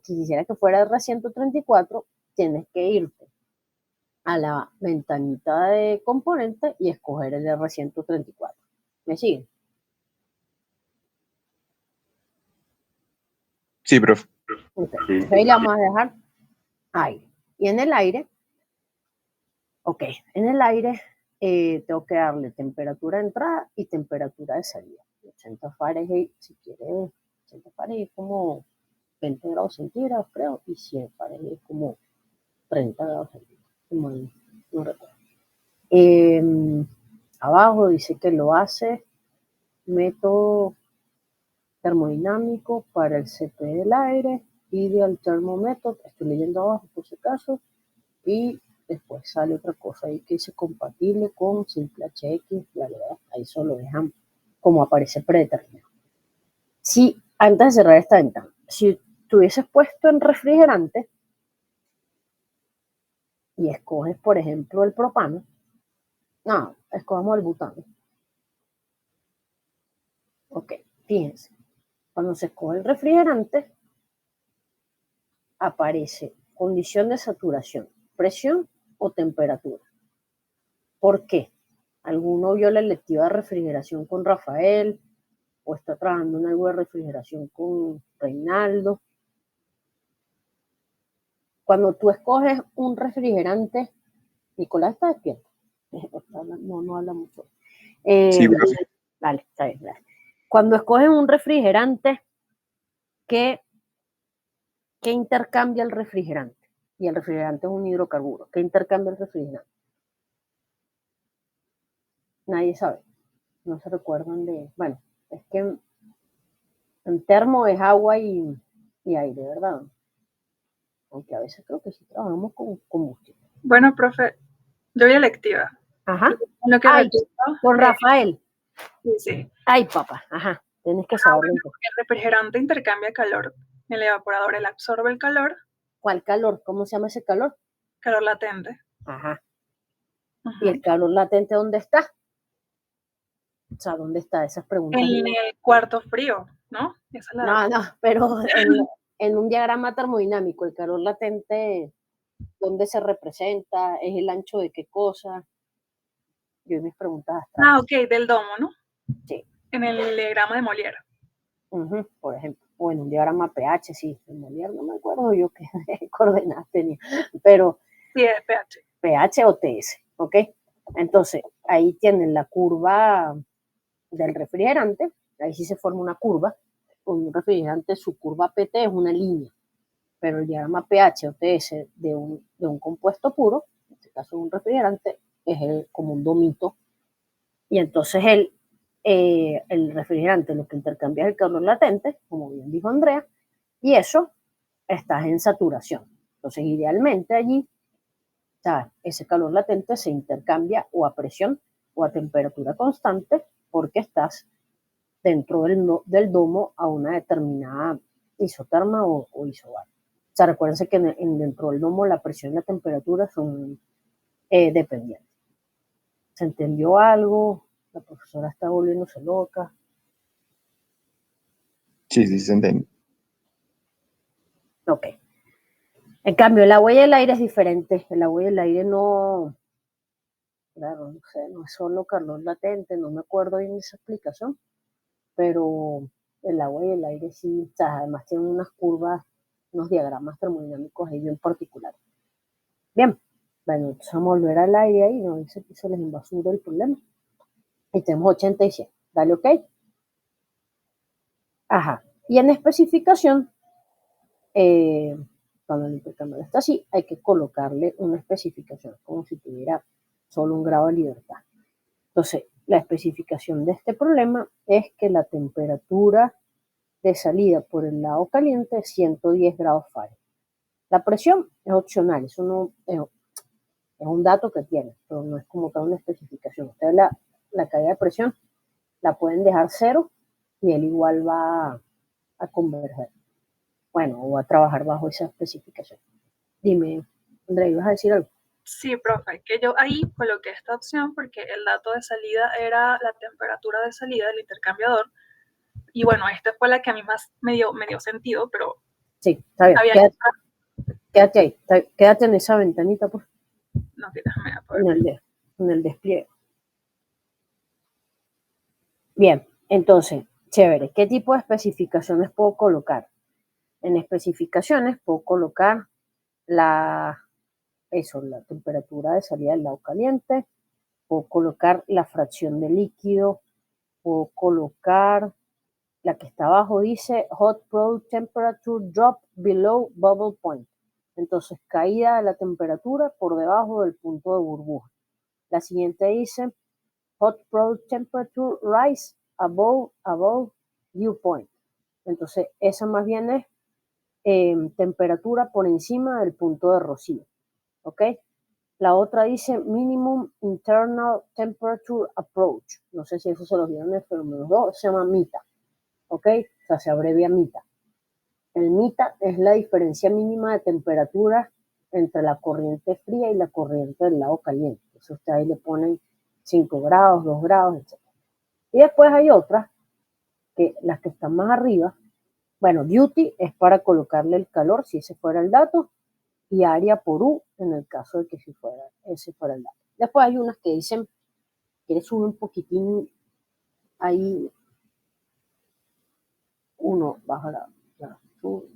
Speaker 1: si quisieras que fuera R134, tienes que irte a la ventanita de componentes y escoger el R134. ¿Me siguen?
Speaker 9: Sí, profe.
Speaker 1: Okay. Entonces ahí le vamos a dejar aire. Y en el aire, tengo que darle temperatura de entrada y temperatura de salida. 80 Fahrenheit, si quieres, 80 Fahrenheit como 20 grados centígrados, creo, y 100 Fahrenheit como 30 grados centígrados. No recuerdo. Abajo dice que lo hace método termodinámico para el CP del aire, Ideal Thermal Method, estoy leyendo abajo por si acaso, y después sale otra cosa ahí que dice compatible con simple HX, bla, bla, bla. Ahí solo dejan como aparece predeterminado. Si, antes de cerrar esta ventana, si tuvieses puesto en refrigerante y escoges, por ejemplo, el propano, no, escogamos el butano. Ok, fíjense, cuando se escoge el refrigerante, aparece condición de saturación, presión o temperatura. ¿Por qué? ¿Alguno vio la electiva de refrigeración con Rafael? ¿O está trabajando en algo de refrigeración con Reinaldo? Cuando tú escoges un refrigerante, Nicolás está despierto. No habla mucho.
Speaker 9: Sí, profe.
Speaker 1: Vale, está bien, gracias. Cuando escoges un refrigerante, ¿qué intercambia el refrigerante? Y el refrigerante es un hidrocarburo. ¿Qué intercambia el refrigerante? Nadie sabe. No se recuerdan de... Bueno, es que en termo es agua y aire, ¿verdad? Aunque a veces creo que sí trabajamos con combustible.
Speaker 2: Bueno, profe, yo vi electiva.
Speaker 1: Ajá.
Speaker 2: Lo que
Speaker 1: Ay,
Speaker 2: recuerdo,
Speaker 1: con Rafael.
Speaker 2: sí.
Speaker 1: Ay, papá, ajá. Tienes que saberlo.
Speaker 2: Bueno, el refrigerante intercambia calor. El evaporador, él absorbe el calor.
Speaker 1: ¿Cuál calor? ¿Cómo se llama ese calor?
Speaker 2: Calor latente.
Speaker 1: Ajá. ¿Y el calor latente dónde está? O sea, ¿dónde está? Esas preguntas.
Speaker 2: En el cuarto frío, ¿no? Esa es la...
Speaker 1: No, pero en un diagrama termodinámico, el calor latente, ¿dónde se representa? ¿Es el ancho de qué cosa? Yo y mis preguntas
Speaker 2: Ah, ok, del domo, ¿no?
Speaker 1: Sí.
Speaker 2: En el diagrama de Molière.
Speaker 1: Por ejemplo. O en un diagrama pH, sí. En Molière no me acuerdo yo qué coordenadas tenía. Pero
Speaker 2: sí, es pH.
Speaker 1: pH o TS, ¿ok? Entonces, ahí tienen la curva del refrigerante. Ahí sí se forma una curva. Con un refrigerante, su curva PT es una línea. Pero el diagrama pH o TS de un compuesto puro, en este caso un refrigerante, es como un domito. Y entonces el refrigerante lo que intercambia es el calor latente, como bien dijo Andrea, y eso está en saturación. Entonces, idealmente allí, ¿sabes? Ese calor latente se intercambia o a presión o a temperatura constante porque estás dentro del domo a una determinada isoterma o isobar. O sea, recuérdense que dentro del domo la presión y la temperatura son dependientes. ¿Se entendió algo? La profesora está volviéndose loca.
Speaker 9: Sí, se entiende.
Speaker 1: Ok. En cambio, el agua y el aire es diferente. El agua y el aire no, claro, no sé, no es solo calor latente, no me acuerdo bien de esa explicación, pero el agua y el aire sí, o sea, además tienen unas curvas, unos diagramas termodinámicos ahí bien particulares. Bien, bueno, entonces vamos a volver al aire ahí, no dice que se les invasura el problema. Y tenemos 80 y 100. Dale OK. Ajá. Y en especificación, cuando el intercambio está así, hay que colocarle una especificación, como si tuviera solo un grado de libertad. Entonces, la especificación de este problema es que la temperatura de salida por el lado caliente es 110 grados Fahrenheit. La presión es opcional, eso no es un dato que tiene, pero no es como tal una especificación. Ustedes la caída de presión, la pueden dejar 0 y él igual va a converger. Bueno, o a trabajar bajo esa especificación. Dime, Andrea, ¿ibas a decir algo?
Speaker 2: Sí, profe, que yo ahí coloqué esta opción porque el dato de salida era la temperatura de salida del intercambiador. Y bueno, esta fue la que a mí más me dio sentido, pero
Speaker 1: sí, está bien. Quédate ahí, quédate en esa ventanita, por favor.
Speaker 2: No, déjame apagar.
Speaker 1: En el despliegue. Bien, entonces, chévere. ¿Qué tipo de especificaciones puedo colocar? En especificaciones puedo colocar la temperatura de salida del lado caliente, puedo colocar la fracción de líquido, puedo colocar la que está abajo, dice Hot Product Temperature Drop Below Bubble Point. Entonces, caída de la temperatura por debajo del punto de burbuja. La siguiente dice Hot Product Temperature Rise Above Dew Point. Entonces, esa más bien es temperatura por encima del punto de rocío. ¿Ok? La otra dice Minimum Internal Temperature Approach. No sé si eso se lo dieron en el fenómeno 2, se llama MITA. ¿Ok? O sea, se abrevia MITA. El MITA es la diferencia mínima de temperatura entre la corriente fría y la corriente del lado caliente. Eso ustedes ahí le ponen 5 grados, 2 grados, etc. Y después hay otras, que las que están más arriba, bueno, duty es para colocarle el calor, si ese fuera el dato, y área por U, en el caso de que ese fuera el dato. Después hay unas que dicen, ¿quieres subir un poquitín ahí? Uno, baja la, ya, sube.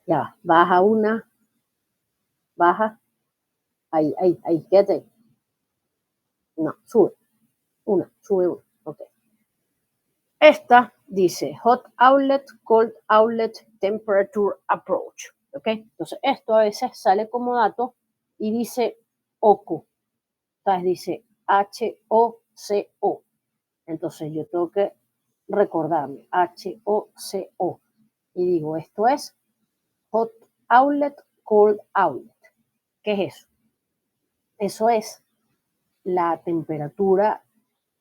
Speaker 1: Ya, baja una, baja, ahí, quédate. No, sube una, ok. Esta dice Hot Outlet, Cold Outlet Temperature Approach, ok. Entonces esto a veces sale como dato y dice OCO, entonces dice HOCO. Entonces yo tengo que recordarme HOCO y digo esto es Hot Outlet, Cold Outlet. ¿Qué es eso? Eso es la temperatura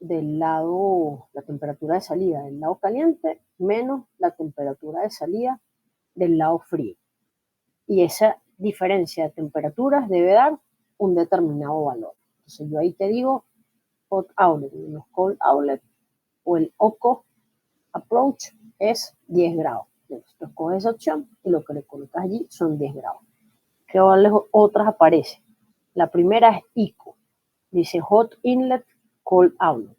Speaker 1: la temperatura de salida del lado caliente menos la temperatura de salida del lado frío. Y esa diferencia de temperaturas debe dar un determinado valor. Entonces yo ahí te digo hot outlet menos cold outlet, o el OCO approach es 10 grados. Entonces tú escoges esa opción y lo que le colocas allí son 10 grados. ¿Qué otras aparecen? La primera es ICO. Dice hot inlet, cold outlet.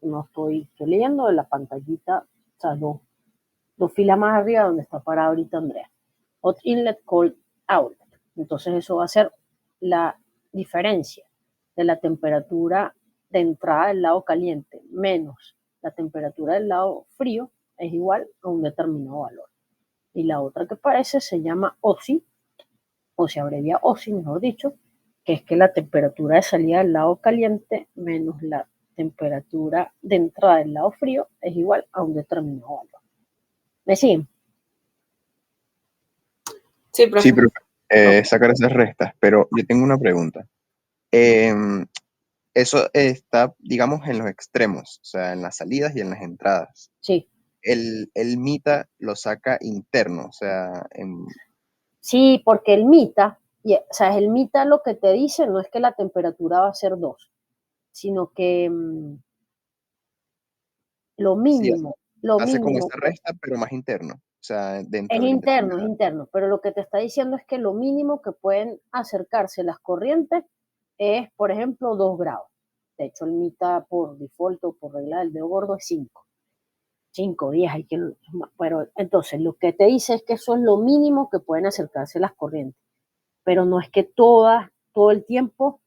Speaker 1: No estoy leyendo de la pantallita, o sea, dos filas más arriba donde está parada ahorita Andrea. Hot inlet, cold outlet. Entonces eso va a ser la diferencia de la temperatura de entrada del lado caliente menos la temperatura del lado frío es igual a un determinado valor. Y la otra que aparece se llama OSI, o se abrevia OSI, mejor dicho, que es que la temperatura de salida del lado caliente menos la temperatura de entrada del lado frío es igual a un determinado valor. ¿Me siguen?
Speaker 8: Sí, profe.
Speaker 9: Sí, profe. Sacar esas restas, pero yo tengo una pregunta. Eso está, digamos, en los extremos, o sea, en las salidas y en las entradas.
Speaker 1: Sí.
Speaker 9: El MITA lo saca interno, o sea,
Speaker 1: Sí, porque el MITA lo que te dice no es que la temperatura va a ser 2, sino que lo mínimo.
Speaker 9: Hace como esa resta, pero más interno, o sea, dentro
Speaker 1: es
Speaker 9: del
Speaker 1: interno, pero lo que te está diciendo es que lo mínimo que pueden acercarse las corrientes es, por ejemplo, 2 grados. De hecho, el MITA por default o por regla del dedo gordo es 5. 5, 10, pero entonces lo que te dice es que eso es lo mínimo que pueden acercarse las corrientes, pero no es que todo el tiempo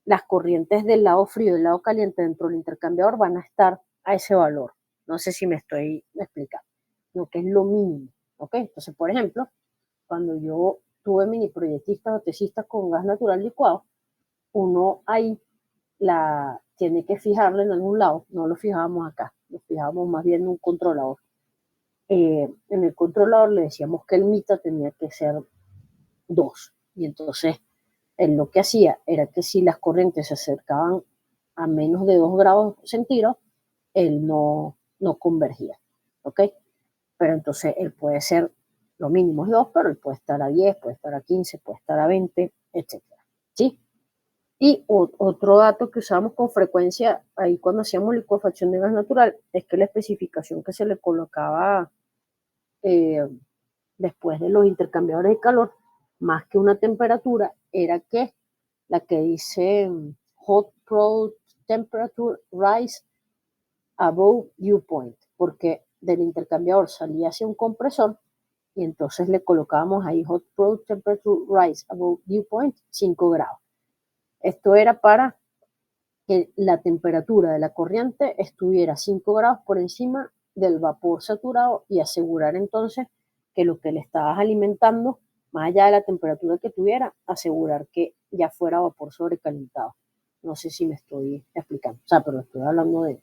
Speaker 1: las corrientes del lado frío y del lado caliente dentro del intercambiador van a estar a ese valor. No sé si me estoy explicando, no, que es lo mínimo, ¿ok? Entonces, por ejemplo, cuando yo tuve mini proyectistas o tesistas con gas natural licuado, uno ahí tiene que fijarlo en algún lado, no lo fijábamos acá, lo fijábamos más bien en un controlador. En el controlador le decíamos que el MITA tenía que ser 2, y entonces él lo que hacía era que si las corrientes se acercaban a menos de 2 grados centígrados, él no convergía, ¿ok? Pero entonces él puede ser, lo mínimo es 2, pero él puede estar a 10, puede estar a 15, puede estar a 20, etc. ¿Sí? Y otro dato que usamos con frecuencia ahí cuando hacíamos licuefacción de gas natural es que la especificación que se le colocaba después de los intercambiadores de calor, más que una temperatura, era que la que dice hot product temperature rise above dew point, porque del intercambiador salía hacia un compresor y entonces le colocábamos ahí hot product temperature rise above dew point 5 grados. Esto era para que la temperatura de la corriente estuviera 5 grados por encima del vapor saturado y asegurar entonces que lo que le estabas alimentando, más allá de la temperatura que tuviera, asegurar que ya fuera vapor sobrecalentado. No sé si me estoy explicando, o sea, pero estoy hablando de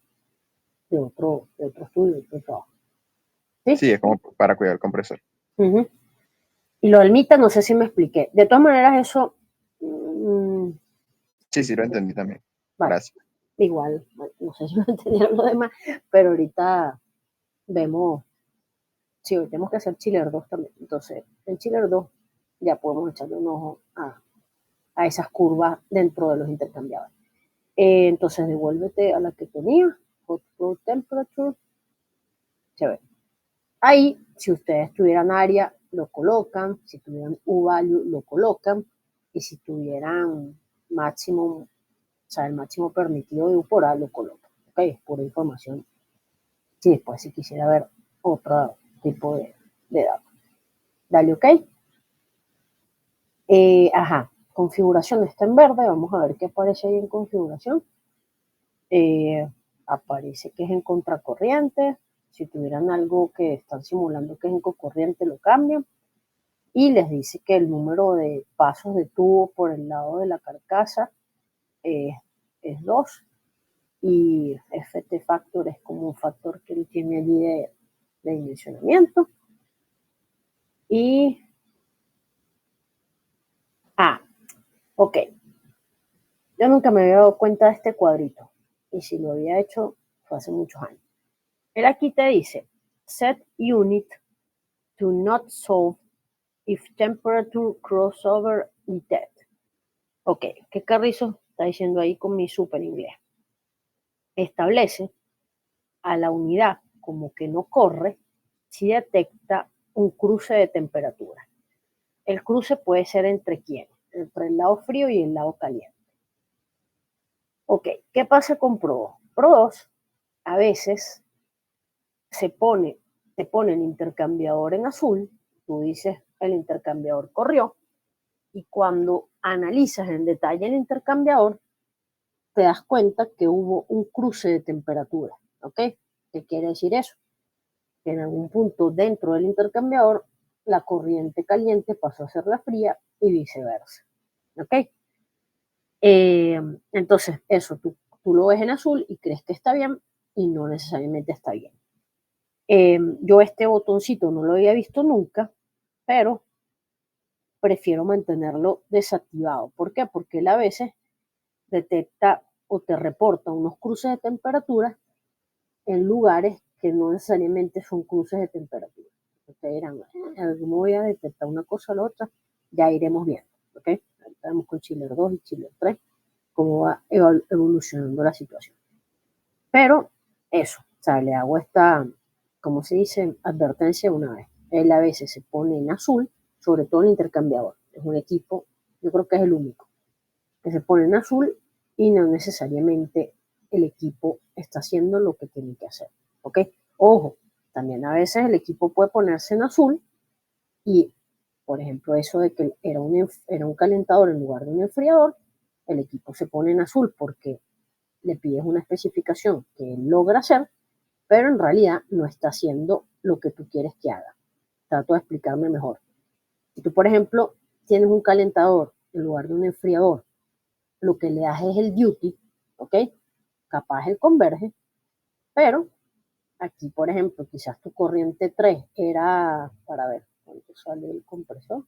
Speaker 1: otro estudio, de otro trabajo. ¿Sí?
Speaker 9: Sí, es como para cuidar el compresor.
Speaker 1: Uh-huh. Y lo del MITA, no sé si me expliqué. De todas maneras, eso...
Speaker 9: Sí, lo entendí también.
Speaker 1: Vale.
Speaker 9: Gracias.
Speaker 1: Igual, no sé si me entendieron lo demás, pero ahorita vemos, sí, hoy tenemos que hacer Chiller 2 también. Entonces, en Chiller 2 ya podemos echarle un ojo a esas curvas dentro de los intercambiadores. Entonces, devuélvete a la que tenía, hot flow temperature, se ve. Ahí, si ustedes tuvieran área, lo colocan, si tuvieran U-value, lo colocan, y si tuvieran máximo, o sea, el máximo permitido de U por A, lo colocan. Ok, es pura información. Sí, después si quisiera ver otro tipo de datos. Dale OK. Ajá, configuración está en verde. Vamos a ver qué aparece ahí en configuración. Aparece que es en contracorriente. Si tuvieran algo que están simulando que es en cocorriente, lo cambian. Y les dice que el número de pasos de tubo por el lado de la carcasa es 2. Y FT factor es como un factor que él tiene allí de dimensionamiento. Y ok. Yo nunca me había dado cuenta de este cuadrito. Y si lo había hecho, fue hace muchos años. Él aquí te dice, set unit to not solve if temperature crossover detect. Ok, ¿qué carrizo está diciendo ahí con mi super inglés? Establece a la unidad como que no corre si detecta un cruce de temperatura. El cruce puede ser entre quién, entre el lado frío y el lado caliente. Ok, ¿qué pasa con Pro 2? Pro 2 a veces se pone el intercambiador en azul, tú dices el intercambiador corrió, y cuando analizas en detalle el intercambiador, te das cuenta que hubo un cruce de temperatura, ¿ok? ¿Qué quiere decir eso? Que en algún punto dentro del intercambiador, la corriente caliente pasó a ser la fría y viceversa, ¿ok? Entonces, eso tú lo ves en azul y crees que está bien y no necesariamente está bien. Yo este botoncito no lo había visto nunca, pero prefiero mantenerlo desactivado. ¿Por qué? Porque él a veces detecta o te reporta unos cruces de temperatura en lugares que no necesariamente son cruces de temperatura. Ustedes dirán, ¿cómo voy a detectar una cosa o la otra? Ya iremos viendo, ¿ok? Estamos con Chiller 2 y Chiller 3, cómo va evolucionando la situación. Pero eso, o sea, le hago esta, ¿cómo se dice? Advertencia una vez. Él a veces se pone en azul, sobre todo el intercambiador. Es un equipo, yo creo que es el único, que se pone en azul y no necesariamente el equipo está haciendo lo que tiene que hacer. ¿Ok? Ojo, también a veces el equipo puede ponerse en azul y, por ejemplo, eso de que era un calentador en lugar de un enfriador, el equipo se pone en azul porque le pides una especificación que él logra hacer, pero en realidad no está haciendo lo que tú quieres que haga. Trato de explicarme mejor. Si tú, por ejemplo, tienes un calentador en lugar de un enfriador, lo que le das es el duty, ¿ok? Capaz el converge, pero aquí, por ejemplo, quizás tu corriente 3 era, para ver, ¿cuánto sale el compresor?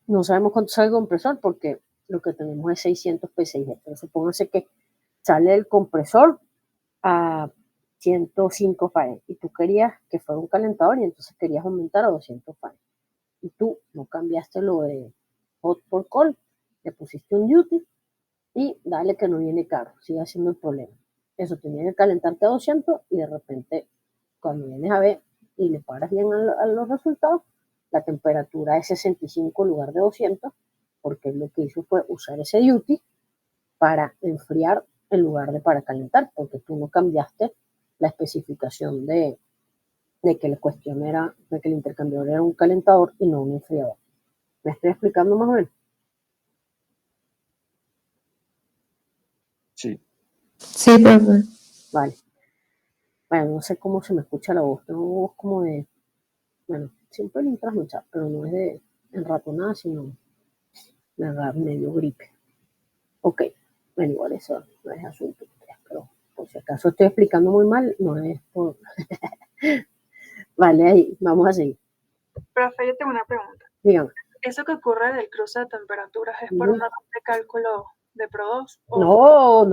Speaker 1: no sabemos cuánto sale el compresor porque lo que tenemos es 600 PSI, pero supóngase que sale el compresor a 105 Fahrenheit y tú querías que fuera un calentador y entonces querías aumentar a 200 Fahrenheit y tú no cambiaste lo de hot por cold, le pusiste un duty y dale que no viene caro, sigue siendo el problema. Eso tenía que calentarte a 200 y de repente cuando vienes a ver y le paras bien a los resultados, la temperatura es 65 en lugar de 200 porque lo que hizo fue usar ese duty para enfriar en lugar de para calentar, porque tú no cambiaste la especificación de que la cuestión era, de que el intercambiador era un calentador y no un enfriador. ¿Me estoy explicando más o menos?
Speaker 9: Sí.
Speaker 3: Sí, profe.
Speaker 1: Vale. Bueno, no sé cómo se me escucha la voz. Tengo voz como de, bueno, siempre le trasnochar, pero no es de enratonada, sino me agarra medio gripe. Ok, bueno, igual eso no es asunto, pero por si acaso estoy explicando muy mal, no es por... Vale, ahí, vamos a seguir.
Speaker 2: Profe, yo tengo una pregunta.
Speaker 1: Dígame.
Speaker 2: ¿Eso que ocurre del cruce de temperaturas es por
Speaker 1: Ujú.
Speaker 2: un error de cálculo de Pro2?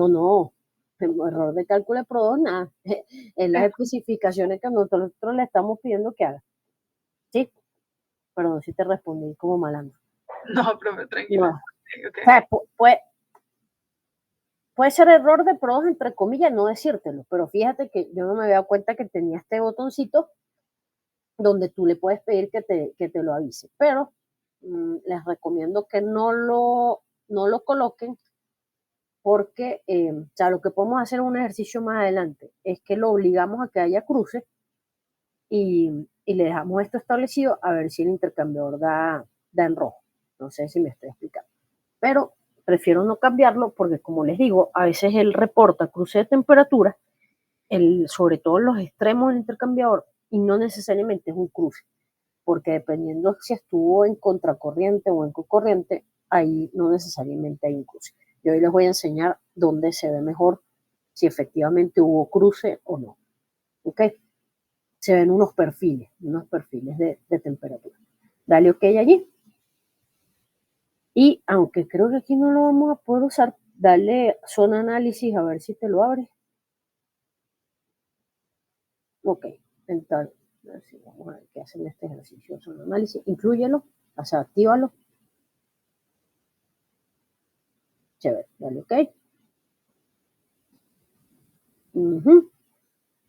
Speaker 1: No. El error de cálculo de Pro2, nada. Es las especificaciones que nosotros le estamos pidiendo que haga. ¿Sí? Perdón si te respondí como malandro.
Speaker 2: No, profe, tranquilo.
Speaker 1: No.
Speaker 2: Ok.
Speaker 1: O sea, puede ser error de Pro2, entre comillas, no decírtelo, pero fíjate que yo no me había dado cuenta que tenía este botoncito donde tú le puedes pedir que te lo avise, pero les recomiendo que no lo coloquen porque, o sea, lo que podemos hacer en un ejercicio más adelante es que lo obligamos a que haya cruces y le dejamos esto establecido a ver si el intercambiador da en rojo. No sé si me estoy explicando. Pero prefiero no cambiarlo porque, como les digo, a veces él reporta cruce de temperatura, sobre todo en los extremos del intercambiador, y no necesariamente es un cruce, porque dependiendo si estuvo en contracorriente o en cocorriente, ahí no necesariamente hay un cruce. Yo hoy les voy a enseñar dónde se ve mejor si efectivamente hubo cruce o no. ¿Ok? Se ven unos perfiles de temperatura. Dale OK allí. Y aunque creo que aquí no lo vamos a poder usar, dale zona análisis a ver si te lo abre. Ok, entonces, a ver si vamos a ver qué hacen este ejercicio. Zona análisis, inclúyelo, o sea, actívalo. Chévere, dale OK.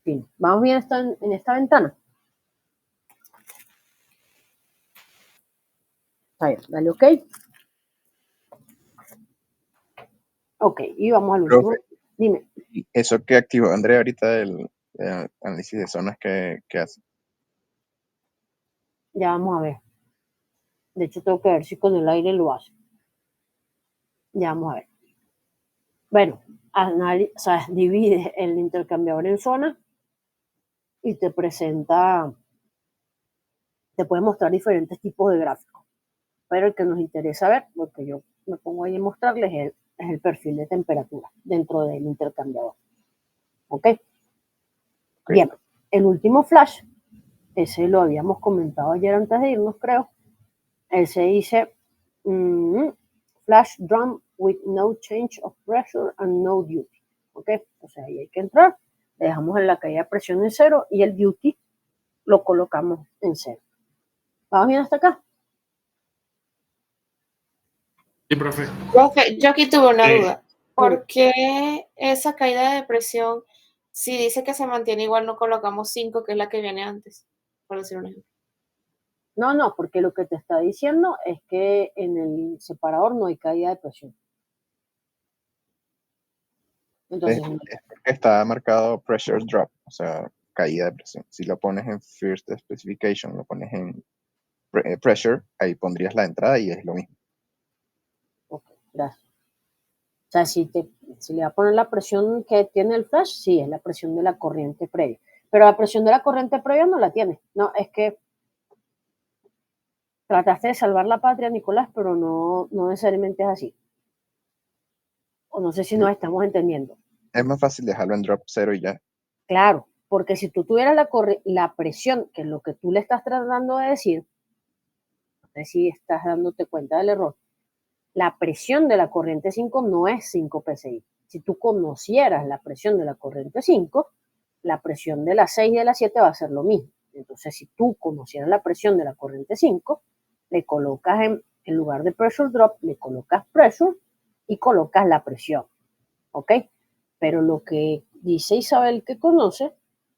Speaker 1: Fin. Vamos bien en esta ventana. Está bien, dale OK. Ok, y vamos al último.
Speaker 9: Profe,
Speaker 1: Dime.
Speaker 9: eso que activó Andrea ahorita, el análisis de zonas que hace.
Speaker 1: Ya vamos a ver. De hecho, tengo que ver si con el aire lo hace. Ya vamos a ver. Bueno, o sea, divide el intercambiador en zonas y te presenta, te puede mostrar diferentes tipos de gráficos. Pero el que nos interesa ver, porque yo me pongo ahí a mostrarles, es el perfil de temperatura dentro del intercambiador. ¿Ok? Bien, el último flash, ese lo habíamos comentado ayer antes de irnos, creo. Ese dice flash drum with no change of pressure and no duty. ¿Ok? O sea, ahí hay que entrar, le dejamos en la caída de presión en 0 y el duty lo colocamos en 0. ¿Vamos bien hasta acá?
Speaker 10: Sí, profe.
Speaker 5: Profe, yo aquí tuve una duda. ¿Por qué esa caída de presión, si dice que se mantiene igual, no colocamos 5, que es la que viene antes? Por decir un ejemplo.
Speaker 1: No, porque lo que te está diciendo es que en el separador no hay caída de presión. Entonces,
Speaker 9: Está marcado pressure drop, o sea, caída de presión. Si lo pones en first specification, lo pones en pressure, ahí pondrías la entrada y es lo mismo.
Speaker 1: Ok, gracias. O sea, si le va a poner la presión que tiene el flash, sí, es la presión de la corriente previa. Pero la presión de la corriente previa no la tiene. No, es que trataste de salvar la patria, Nicolás, pero no necesariamente es así. O no sé si nos estamos entendiendo.
Speaker 9: Es más fácil dejarlo en drop 0 y ya.
Speaker 1: Claro, porque si tú tuvieras la presión, que es lo que tú le estás tratando de decir, sé si estás dándote cuenta del error. La presión de la corriente 5 no es 5 psi. Si tú conocieras la presión de la corriente 5, la presión de la 6 y de la 7 va a ser lo mismo. Entonces, si tú conocieras la presión de la corriente 5, le colocas en lugar de pressure drop, le colocas pressure y colocas la presión. ¿Ok? Pero lo que dice Isabel que conoce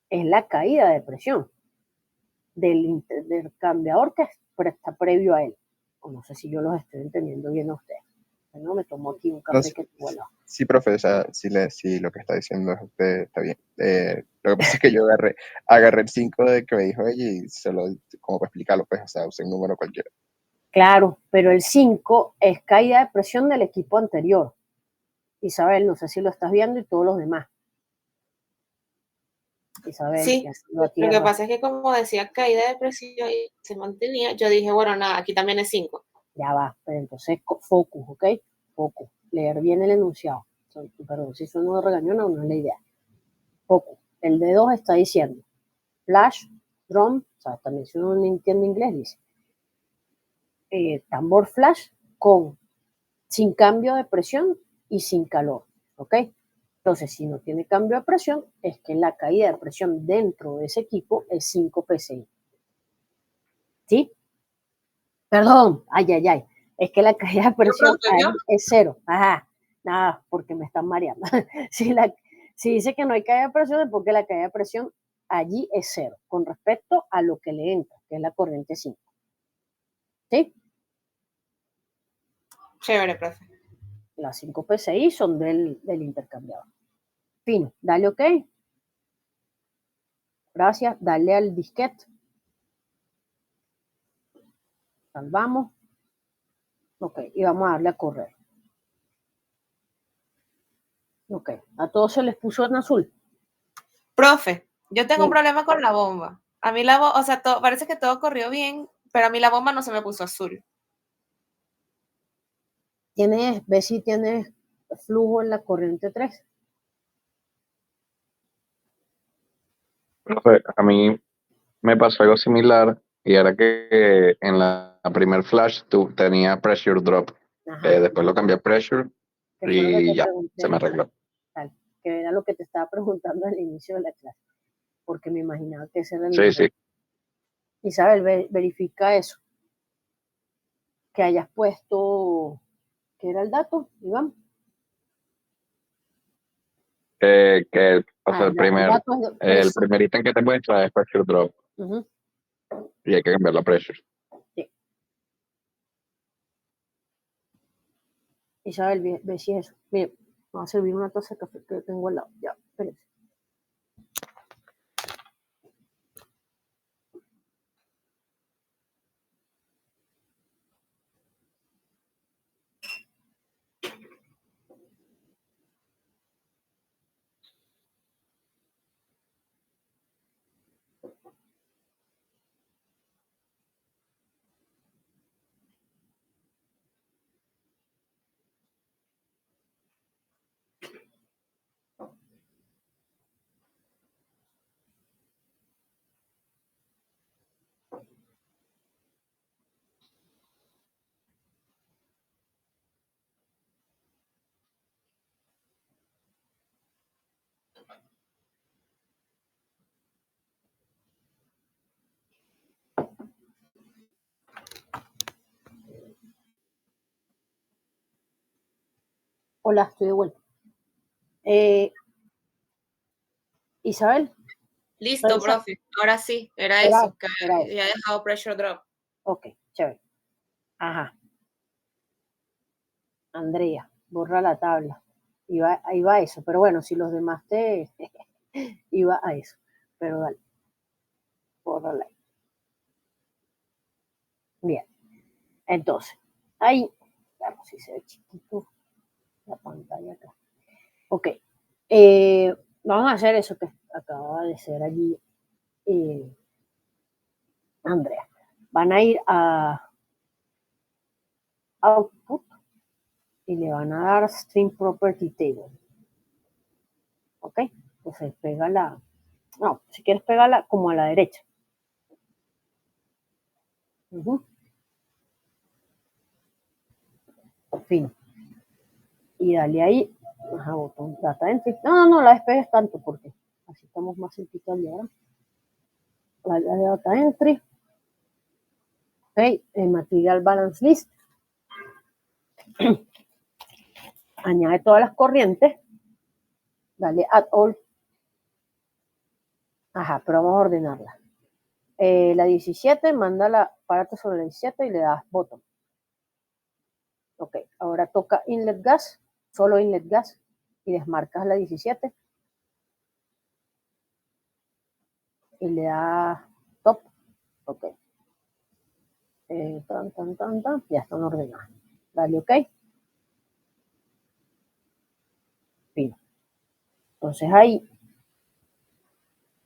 Speaker 1: es la caída de presión del intercambiador que está previo a él. O no sé si yo los estoy entendiendo bien a ustedes. Bueno, me tomo aquí un café que tengo al lado.
Speaker 9: Sí, profe, o sea, sí, lo que está diciendo usted está bien. Lo que pasa es que yo agarré el 5 de que me dijo ella y como para explicarlo, pues, o sea, usé un número cualquiera.
Speaker 1: Claro, pero el 5 es caída de presión del equipo anterior. Isabel, no sé si lo estás viendo y todos los demás. Isabel,
Speaker 5: Sí, lo que pasa es que como decía caída de presión y se mantenía, yo dije, bueno, nada, aquí también es 5.
Speaker 1: Ya va, pero entonces focus, ¿ok? Focus, leer bien el enunciado. Perdón, si eso no regañó, no es la idea. Focus, el D2 está diciendo flash, drum, o sea, también si uno no entiende inglés, dice tambor flash sin cambio de presión y sin calor, ¿ok? Entonces, si no tiene cambio de presión, es que la caída de presión dentro de ese equipo es 5 psi. ¿Sí? Perdón, ay. Es que la caída de presión ahí es 0. Ajá, nada, porque me están mareando. Si dice que no hay caída de presión, es porque la caída de presión allí es 0, con respecto a lo que le entra, que es la corriente 5. ¿Sí?
Speaker 5: Chévere, profe.
Speaker 1: Las 5 PSI son del intercambiador. Fino, dale OK. Gracias, dale al disquete. Salvamos. OK, y vamos a darle a correr. OK, a todos se les puso en azul.
Speaker 5: Profe, yo tengo un
Speaker 1: Sí.
Speaker 5: problema con la bomba. A mí o sea, parece que todo corrió bien, pero a mí la bomba no se me puso azul.
Speaker 1: Ve si tienes flujo en la corriente 3.
Speaker 10: Profe, a mí me pasó algo similar y era que en la primer flash tenía pressure drop. Después lo cambié a pressure
Speaker 1: Que fue lo que
Speaker 10: y
Speaker 1: te
Speaker 10: ya,
Speaker 1: pregunté.
Speaker 10: se me arregló.
Speaker 1: Tal, que era lo que te estaba preguntando al inicio de la clase, porque me imaginaba que ese era el
Speaker 10: Sí,
Speaker 1: error.
Speaker 10: sí.
Speaker 1: Isabel, verifica eso. Que hayas puesto, ¿qué era el dato, Iván?
Speaker 10: O sea,
Speaker 1: el dato es
Speaker 10: el primer ítem que te muestra es pressure drop y hay que cambiar la pressure.
Speaker 1: Sí. Isabel, ve si es eso. Mire, me va a servir una taza de café que tengo al lado. Ya, espérense. Hola, estoy de vuelta. Isabel.
Speaker 5: Listo, profe. Ahora sí, era eso, que había dejado pressure drop.
Speaker 1: OK, chévere. Ajá. Andrea, borra la tabla. Iba a eso, pero bueno, si los demás iba a eso. Pero dale. Bórrala ahí. Bien. Entonces, ahí, veamos si se ve chiquito la pantalla acá. OK. Vamos a hacer eso que acaba de ser allí Andrea. Van a ir a Output y le van a dar String Property Table. ¿Ok? Entonces pégala. No, si quieres pégala como a la derecha. Fin. Y dale ahí, ajá, botón data entry. No la despegues tanto porque así estamos más cerquita al diagrama. Dale a data entry. Ok, el material balance list. Añade todas las corrientes. Dale add all. Ajá, pero vamos a ordenarla. La 17, mándala, párate sobre la 17 y le das botón. Ok, ahora toca inlet gas, solo inlet gas, y desmarcas la 17. Y le das top. Ok. Ya están ordenadas. Dale ok. Fin. Entonces ahí,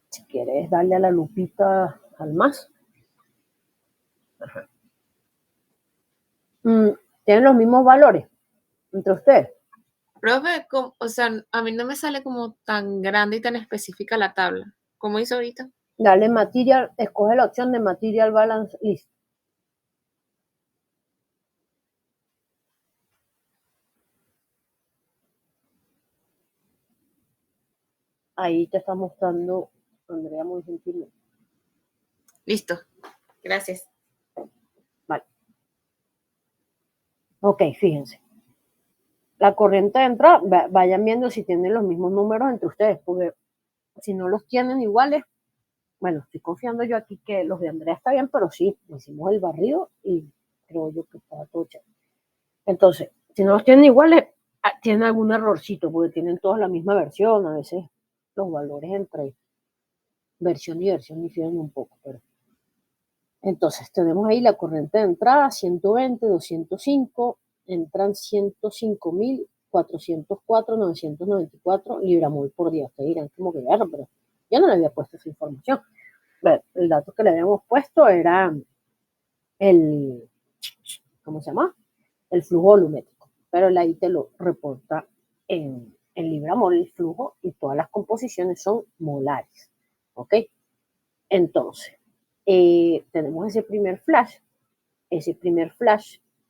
Speaker 1: si quieres darle a la lupita al más. Ajá. Tienen los mismos valores entre ustedes.
Speaker 5: Profe, o sea, a mí no me sale como tan grande y tan específica la tabla. ¿Cómo hizo ahorita?
Speaker 1: Dale material, escoge la opción de material balance list. Ahí te está mostrando Andrea muy gentilmente.
Speaker 5: Listo. Gracias.
Speaker 1: Vale. Ok, fíjense. La corriente de entrada, vayan viendo si tienen los mismos números entre ustedes, porque si no los tienen iguales, bueno, estoy confiando yo aquí que los de Andrea está bien, pero sí, hicimos el barrido y creo yo que está todo chévere. Entonces, si no los tienen iguales, tienen algún errorcito, porque tienen todos la misma versión, a veces los valores entre versión y versión difieren un poco, pero entonces tenemos ahí la corriente de entrada 120, 205, entran 105.404.994 libramol por día. Ustedes dirán como que claro, pero yo no le había puesto esa información. Bueno, el dato que le habíamos puesto era el, ¿cómo se llama? El flujo volumétrico, pero él ahí te lo reporta en libramol el flujo y todas las composiciones son molares, ¿ok? Entonces, tenemos ese primer flash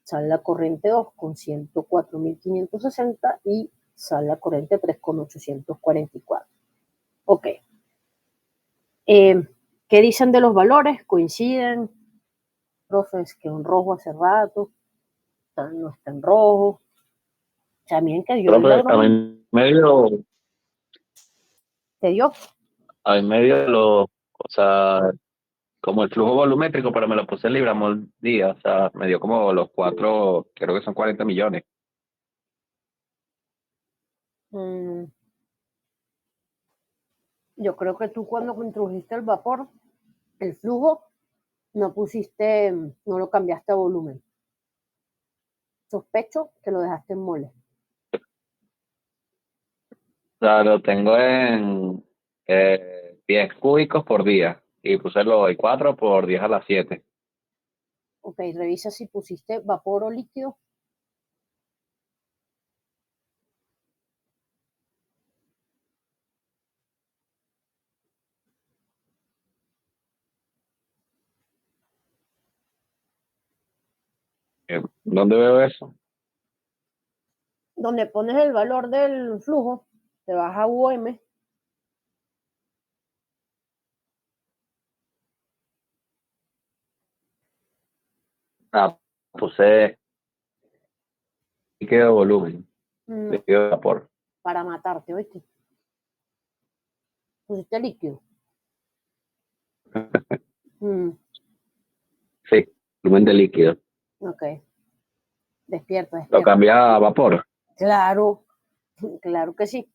Speaker 1: sale la corriente 2 con 104.560 y sale la corriente 3 con 844. Ok. ¿Qué dicen de los valores? ¿Coinciden? Profes, quedó en rojo hace rato, no está en rojo. También que dio
Speaker 10: Profe, a mí medio,
Speaker 1: ¿te dio?
Speaker 10: a mí medio o sea, como el flujo volumétrico, pero me lo puse en libramol día, o sea, me dio como los 4, creo que son 40 millones.
Speaker 1: Yo creo que tú cuando introdujiste el vapor, el flujo, no lo cambiaste a volumen. Sospecho que lo dejaste en mole.
Speaker 10: O sea, lo tengo en 10 cúbicos por día y puse lo de 4 por 10 a las 7.
Speaker 1: Ok, revisa si pusiste vapor o líquido.
Speaker 10: ¿Dónde veo eso?
Speaker 1: Donde pones el valor del flujo, te vas a UM.
Speaker 10: Puse líquido de volumen,
Speaker 1: No,
Speaker 10: líquido de vapor.
Speaker 1: para matarte, ¿oíste? Pusiste líquido.
Speaker 10: Sí, volumen de líquido.
Speaker 1: Ok. Despierta.
Speaker 10: Lo cambia a vapor.
Speaker 1: Claro, claro que sí.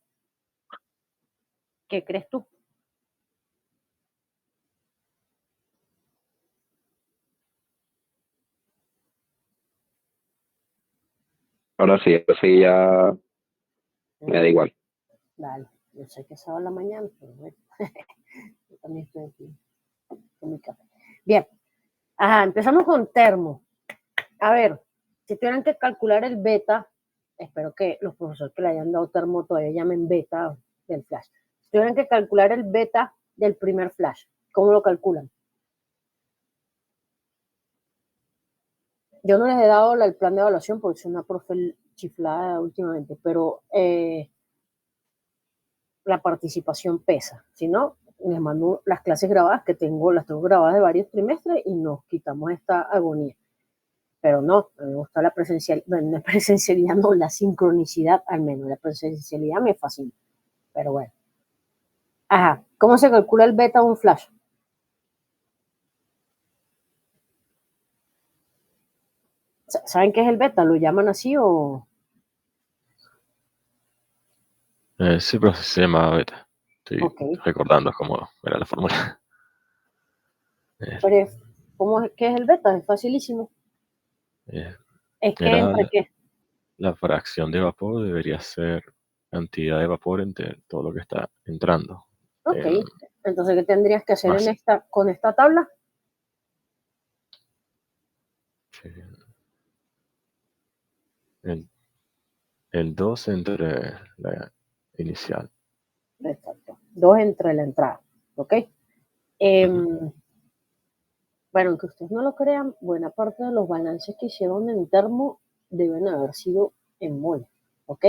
Speaker 1: ¿Qué crees tú?
Speaker 10: Ahora sí ya me da igual.
Speaker 1: Dale, yo sé que es sábado en la mañana, pero bueno. Yo también estoy aquí con mi café. Bien. Ajá, empezamos con termo. A ver, si tuvieran que calcular el beta, espero que los profesores que le hayan dado termo todavía llamen beta del flash. Si tuvieran que calcular el beta del primer flash, ¿cómo lo calculan? Yo no les he dado el plan de evaluación porque soy una profe chiflada últimamente, pero la participación pesa. Si no, les mando las clases grabadas que las tengo grabadas de varios trimestres y nos quitamos esta agonía. Pero no, me gusta la presencialidad, no, la sincronicidad al menos. La presencialidad me fascina. Pero bueno. Ajá, ¿cómo se calcula el beta de un flash? ¿Saben qué es el beta? ¿Lo llaman así o...?
Speaker 6: Sí, pero se llama beta. Estoy
Speaker 1: Ok.
Speaker 6: recordando cómo era la fórmula.
Speaker 1: Pero, ¿qué es el beta? Es facilísimo. Es que
Speaker 6: Era
Speaker 1: entre qué.
Speaker 6: la fracción de vapor debería ser cantidad de vapor entre todo lo que está entrando.
Speaker 1: Ok. Entonces, ¿qué tendrías que hacer
Speaker 6: Más.
Speaker 1: con esta tabla?
Speaker 6: El 2 entre la inicial.
Speaker 1: Exacto. 2 entre la entrada. ¿Ok? Bueno, aunque ustedes no lo crean, buena parte de los balances que hicieron en termo deben haber sido en mole. ¿Ok?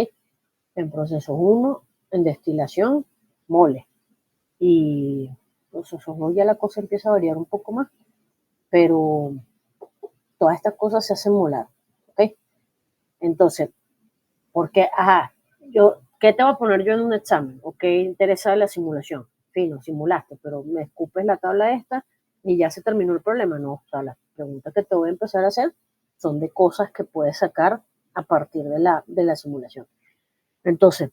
Speaker 1: En proceso 1, en destilación, mole. Y proceso 2 ya la cosa empieza a variar un poco más, pero todas estas cosas se hacen molar. ¿Ok? Entonces, porque, ¿qué te voy a poner yo en un examen? ¿O qué interesa de la simulación? Fino, simulaste, pero me escupes la tabla esta y ya se terminó el problema. No, o sea, las preguntas que te voy a empezar a hacer son de cosas que puedes sacar a partir de la simulación. Entonces,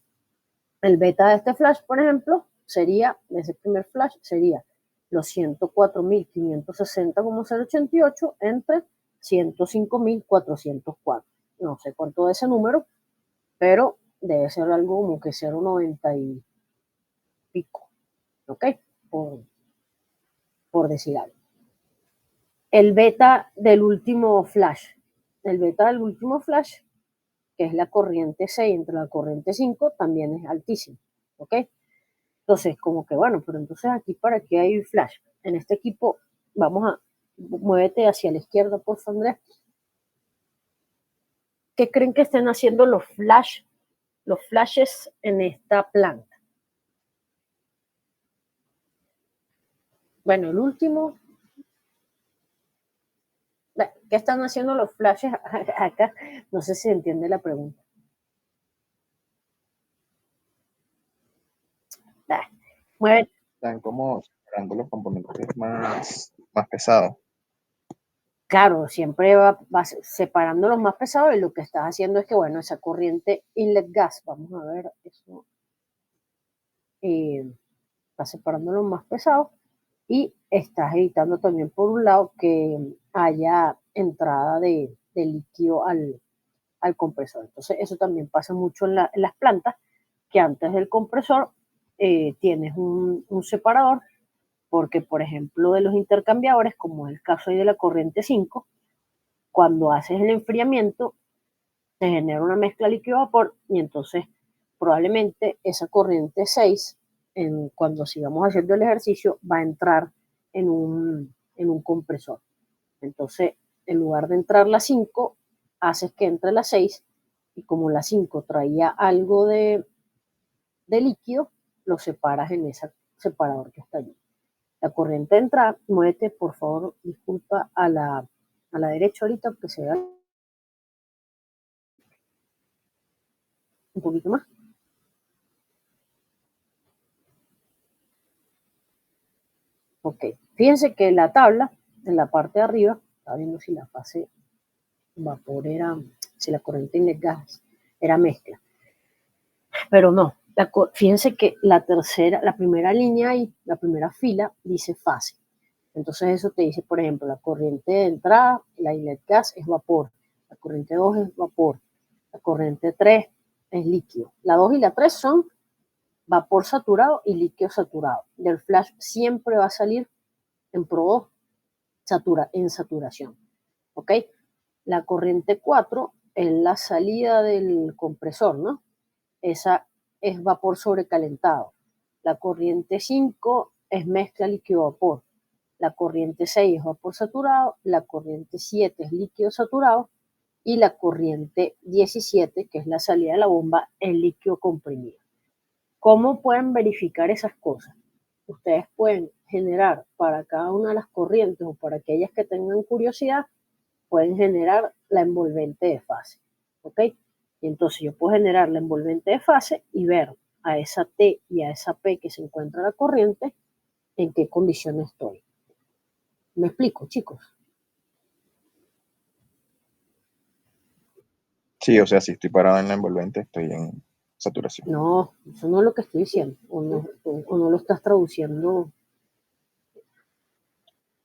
Speaker 1: el beta de este flash, por ejemplo, de ese primer flash, sería los 104.560,088 entre 105.404. No sé cuánto de ese número, pero debe ser algo como que 0,90 y pico, ¿ok? Por decir algo. El beta del último flash, que es la corriente 6 entre la corriente 5, también es altísimo, ¿ok? Entonces, como que bueno, pero entonces aquí para qué hay flash. En este equipo, muévete hacia la izquierda, por favor, Andrés. ¿Qué creen que estén haciendo los flashes en esta planta? Bueno, el último. ¿Qué están haciendo los flashes acá? No sé si entiende la pregunta. Muévete.
Speaker 9: Están como separando los componentes más pesados.
Speaker 1: Claro, siempre va separando los más pesados y lo que estás haciendo es que, bueno, esa corriente inlet gas, vamos a ver eso, va separando los más pesados y estás evitando también por un lado que haya entrada de líquido al compresor. Entonces eso también pasa mucho en las plantas, que antes del compresor tienes un separador, porque por ejemplo de los intercambiadores, como es el caso ahí de la corriente 5, cuando haces el enfriamiento se genera una mezcla líquido-vapor y entonces probablemente esa corriente 6, cuando sigamos haciendo el ejercicio, va a entrar en un compresor. Entonces, en lugar de entrar la 5, haces que entre la 6 y como la 5 traía algo de líquido, lo separas en ese separador que está allí. La corriente entra, muévete, por favor, disculpa, a la derecha ahorita, porque se vea un poquito más. Ok, fíjense que la tabla, en la parte de arriba, está viendo si la fase vapor si la corriente inlet gas era mezcla. Pero no, fíjense que la primera línea ahí, la primera fila, dice fase. Entonces eso te dice, por ejemplo, la corriente de entrada, la inlet gas es vapor, la corriente 2 es vapor, la corriente 3 es líquido. La 2 y la 3 son vapor saturado y líquido saturado. Del flash siempre va a salir en Pro 2 en saturación. ¿Ok? La corriente 4 es la salida del compresor, ¿no? Esa es vapor sobrecalentado. La corriente 5 es mezcla líquido-vapor. La corriente 6 es vapor saturado, la corriente 7 es líquido saturado y la corriente 17, que es la salida de la bomba, es líquido comprimido. ¿Cómo pueden verificar esas cosas? Ustedes pueden generar para cada una de las corrientes o para aquellas que tengan curiosidad, pueden generar la envolvente de fase, ¿ok? Y entonces yo puedo generar la envolvente de fase y ver a esa T y a esa P que se encuentra la corriente, en qué condiciones estoy. ¿Me explico, chicos?
Speaker 9: Sí, o sea, si estoy parado en la envolvente, estoy en saturación.
Speaker 1: No, eso no es lo que estoy diciendo, o no lo estás traduciendo.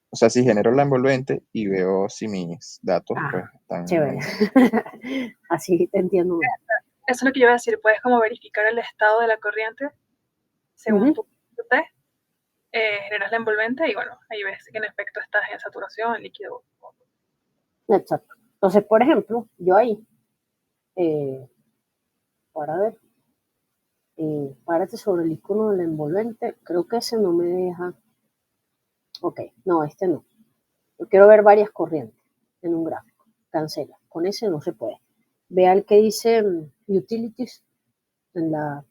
Speaker 9: O sea, si genero la envolvente y veo si mis datos pues están
Speaker 1: Chévere. Así te entiendo mejor.
Speaker 2: Eso es lo que yo iba a decir. Puedes como verificar el estado de la corriente según tu test. Generas la envolvente y bueno, ahí ves que en efecto estás en saturación, en líquido.
Speaker 1: Exacto. Entonces, por ejemplo, yo ahí, para ver, párate sobre el icono de la envolvente, creo que ese no me deja. Ok, no, este no. Yo quiero ver varias corrientes en un gráfico. Cancela. Con ese no se puede. Vea el que dice Utilities en la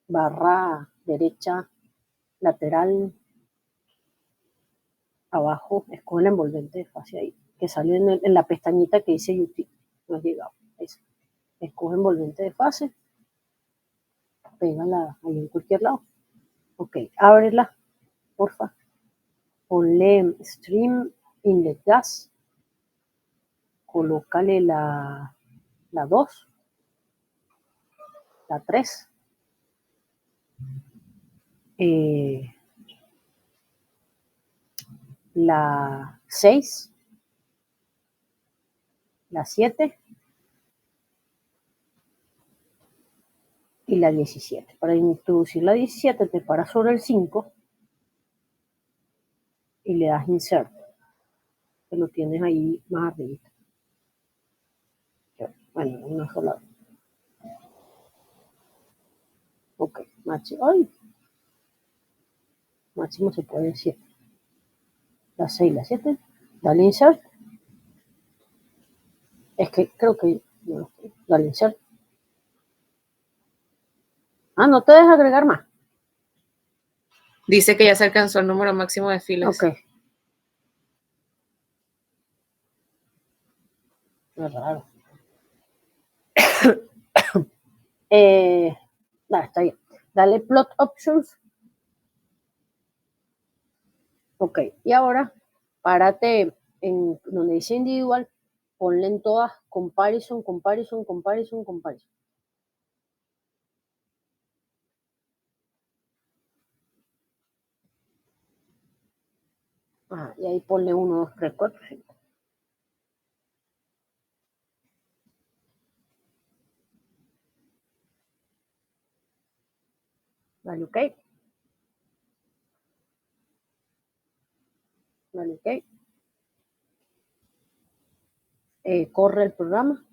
Speaker 1: barra derecha lateral abajo. Escoge la envolvente de fase ahí, que sale en la pestañita que dice Utilities. No has llegado. Esa. Escoge envolvente de fase. Pégala ahí en cualquier lado. Ok, ábrela, porfa. Ponle Stream Inlet Gas. Colócale la 2, la 3, la 6, la 7 y la 17. Para introducir la 17 te paras sobre el 5 y le das Insert, que lo tienes ahí más arriba. Bueno, una sola vez. Ok, máximo se puede decir. La 6 y la 7, dale Insert. Es que creo que no, dale Insert. No te deja agregar más.
Speaker 5: Dice que ya se alcanzó el número máximo de filas.
Speaker 1: Ok. Es raro. Está bien. Dale Plot Options. Ok. Y ahora, párate en donde dice individual, ponle en todas Comparison. Y ahí ponle 1, 2, 3, 4, 5. Dale OK. Dale OK. Corre el programa.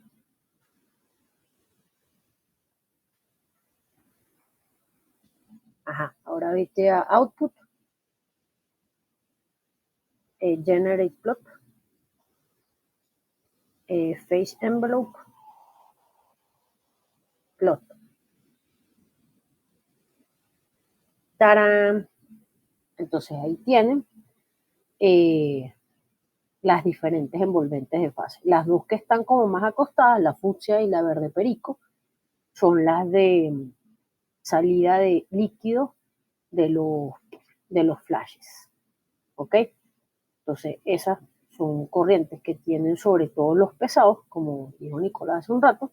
Speaker 1: Ahora vete a Output. Generate Plot. Phase Envelope. Plot. ¡Tarán! Entonces ahí tienen las diferentes envolventes de fase. Las dos que están como más acostadas, la fucsia y la verde perico, son las de salida de líquido de los flashes. ¿Ok? Entonces esas son corrientes que tienen sobre todo los pesados, como dijo Nicolás hace un rato,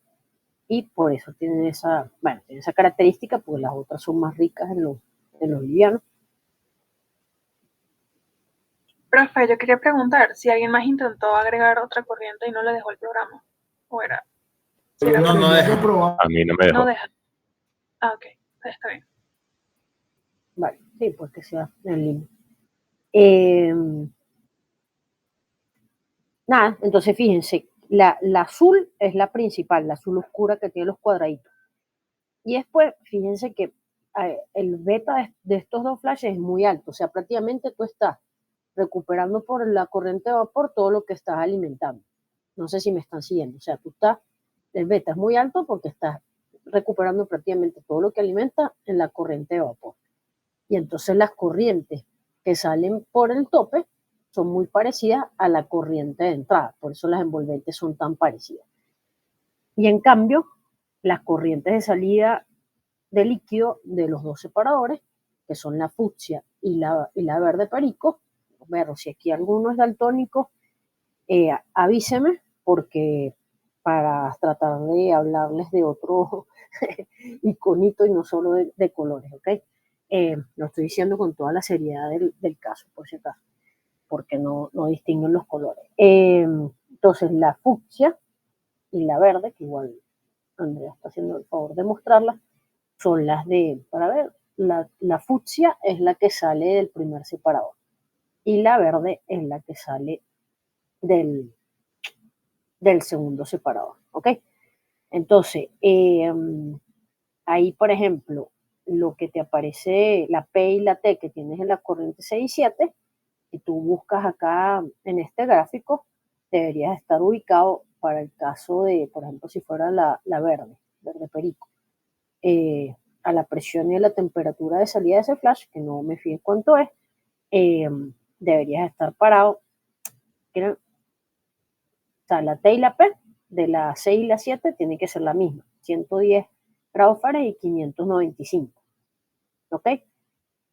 Speaker 1: y por eso tienen esa característica, porque las otras son más ricas en los livianos.
Speaker 2: Profe, yo quería preguntar si alguien más intentó agregar otra corriente y no le dejó el programa. ¿O era?
Speaker 6: No deja. A mí no me dejó.
Speaker 2: No deja. Ok, está bien.
Speaker 1: Vale, sí, pues que sea en línea. Entonces fíjense, la azul es la principal, la azul oscura que tiene los cuadraditos. Y después, fíjense que el beta de estos dos flashes es muy alto, o sea, prácticamente tú estás recuperando por la corriente de vapor todo lo que estás alimentando. No sé si me están siguiendo. O sea, el beta es muy alto porque estás recuperando prácticamente todo lo que alimenta en la corriente de vapor. Y entonces las corrientes que salen por el tope son muy parecidas a la corriente de entrada. Por eso las envolventes son tan parecidas. Y en cambio, las corrientes de salida de líquido de los dos separadores, que son la fucsia y la verde perico, pero si aquí alguno es daltónico, avíseme, porque para tratar de hablarles de otro iconito y no solo de colores, ¿ok? Lo estoy diciendo con toda la seriedad del caso, por si acaso, porque no distinguen los colores. Entonces, la fucsia y la verde, que igual Andrea está haciendo el favor de mostrarla, son las para ver, la fucsia es la que sale del primer separador y la verde es la que sale del segundo separador, ¿ok? Entonces, ahí, por ejemplo, lo que te aparece, la P y la T que tienes en la corriente 6 y 7, si tú buscas acá en este gráfico, deberías estar ubicado para el caso de, por ejemplo, si fuera la verde perico, a la presión y a la temperatura de salida de ese flash, que no me fijé cuánto es, deberías estar parado. O sea, la T y la P de la 6 y la 7 tiene que ser la misma, 110 grados Fahrenheit y 595. ¿Ok?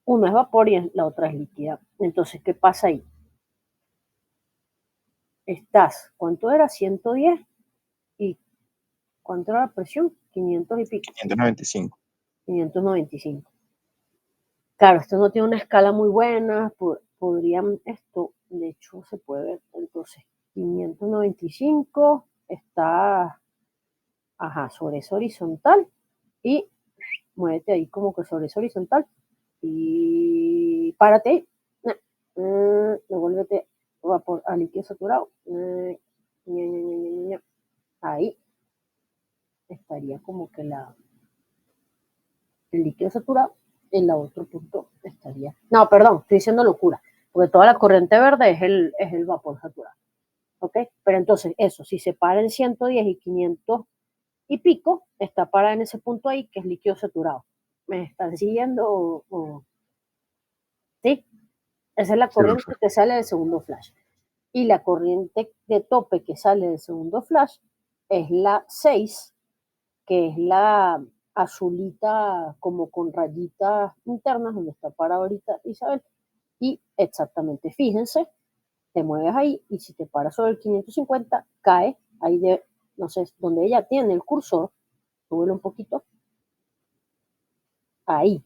Speaker 1: Uno es vapor y la otra es líquida. Entonces, ¿qué pasa ahí? ¿Cuánto era? 110 y ¿cuánto era la presión? 500 y pico.
Speaker 9: 595.
Speaker 1: 595. Claro, esto no tiene una escala muy buena, de hecho se puede ver, entonces 595 está, sobre esa horizontal y muévete ahí como que sobre esa horizontal y párate ahí, devuélvete a líquido saturado, ahí estaría como que el líquido saturado, en la otro punto estaría. No, perdón, estoy diciendo locura, porque toda la corriente verde es el vapor saturado. ¿Ok? Pero entonces, eso, si se para en 110 y 500 y pico, está parada en ese punto ahí, que es líquido saturado. ¿Me están siguiendo? ¿Sí? Esa es la corriente que sale del segundo flash. Y la corriente de tope que sale del segundo flash es la 6, que es la azulita como con rayitas internas, donde está parada ahorita Isabel. Y exactamente, fíjense, te mueves ahí y si te paras sobre el 550, cae ahí no sé, donde ella tiene el cursor, súbelo un poquito, ahí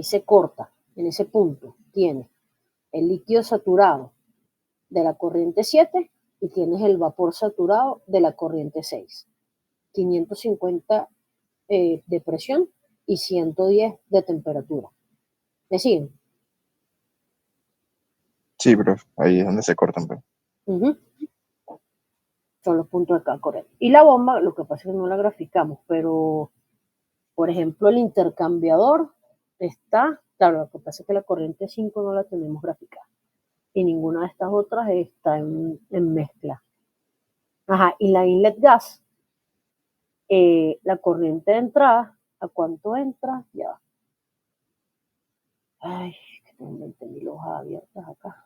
Speaker 1: se corta, en ese punto tiene el líquido saturado de la corriente 7 y tienes el vapor saturado de la corriente 6. 550 de presión y 110 de temperatura. ¿Me siguen?
Speaker 9: Sí, profe, ahí es donde se cortan.
Speaker 1: Son los puntos de cada corriente. Y la bomba, lo que pasa es que no la graficamos, pero, por ejemplo, el intercambiador está, claro, lo que pasa es que la corriente 5 no la tenemos graficada. Y ninguna de estas otras está en mezcla. Y la inlet gas, la corriente de entrada, ¿a cuánto entra? Ya va. Ay, que tengo 20.000 hojas abiertas acá.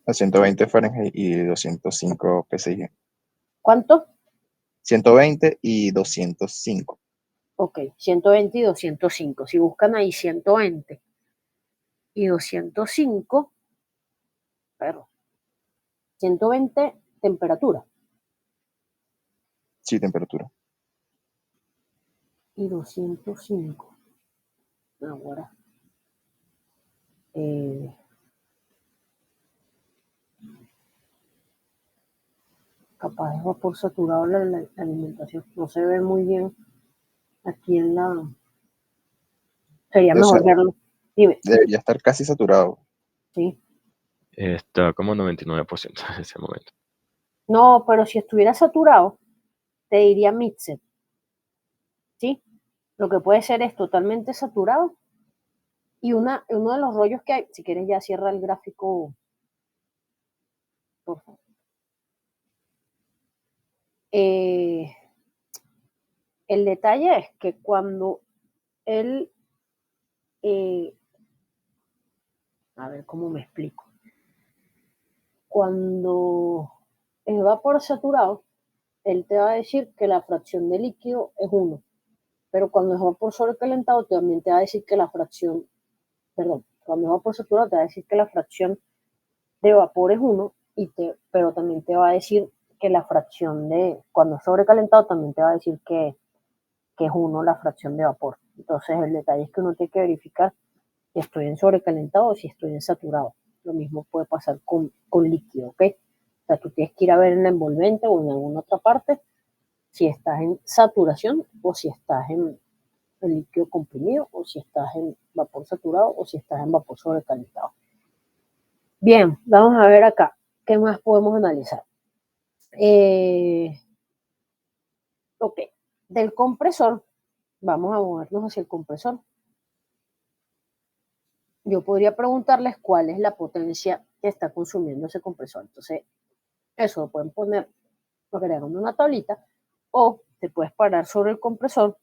Speaker 9: A 120 Fahrenheit y 205 PSI.
Speaker 1: ¿Cuánto?
Speaker 9: 120 y 205.
Speaker 1: Ok, 120 y 205. Si buscan ahí 120 y 205, pero 120 temperatura.
Speaker 9: Sí, temperatura.
Speaker 1: Y 205. Ahora. Capaz es vapor saturado la alimentación. No se ve muy bien aquí en la... Sería mejor verlo. Dime.
Speaker 9: Debería estar casi saturado.
Speaker 1: Sí.
Speaker 6: Está como 99% en ese momento.
Speaker 1: No, pero si estuviera saturado, te diría mixed. ¿sí? Lo que puede ser es totalmente saturado y uno de los rollos que hay, si quieres ya cierra el gráfico, por favor. El detalle es que cuando él, a ver cómo me explico, cuando es vapor saturado, él te va a decir que la fracción de líquido es 1, pero cuando es vapor sobrecalentado también te va a decir que la fracción, perdón, cuando es vapor saturado te va a decir que la fracción de vapor es 1, pero también te va a decir que la fracción de, cuando es sobrecalentado también te va a decir que es 1 la fracción de vapor. Entonces el detalle es que uno tiene que verificar si estoy en sobrecalentado o si estoy en saturado. Lo mismo puede pasar con líquido, ¿ok? O sea, tú tienes que ir a ver en la envolvente o en alguna otra parte si estás en saturación o si estás en líquido comprimido o si estás en vapor saturado o si estás en vapor sobrecalentado. Bien, vamos a ver acá. ¿Qué más podemos analizar? Ok, del compresor, vamos a movernos hacia el compresor. Yo podría preguntarles cuál es la potencia que está consumiendo ese compresor. Entonces, eso lo pueden poner agregando una tablita o te puedes parar sobre el compresor,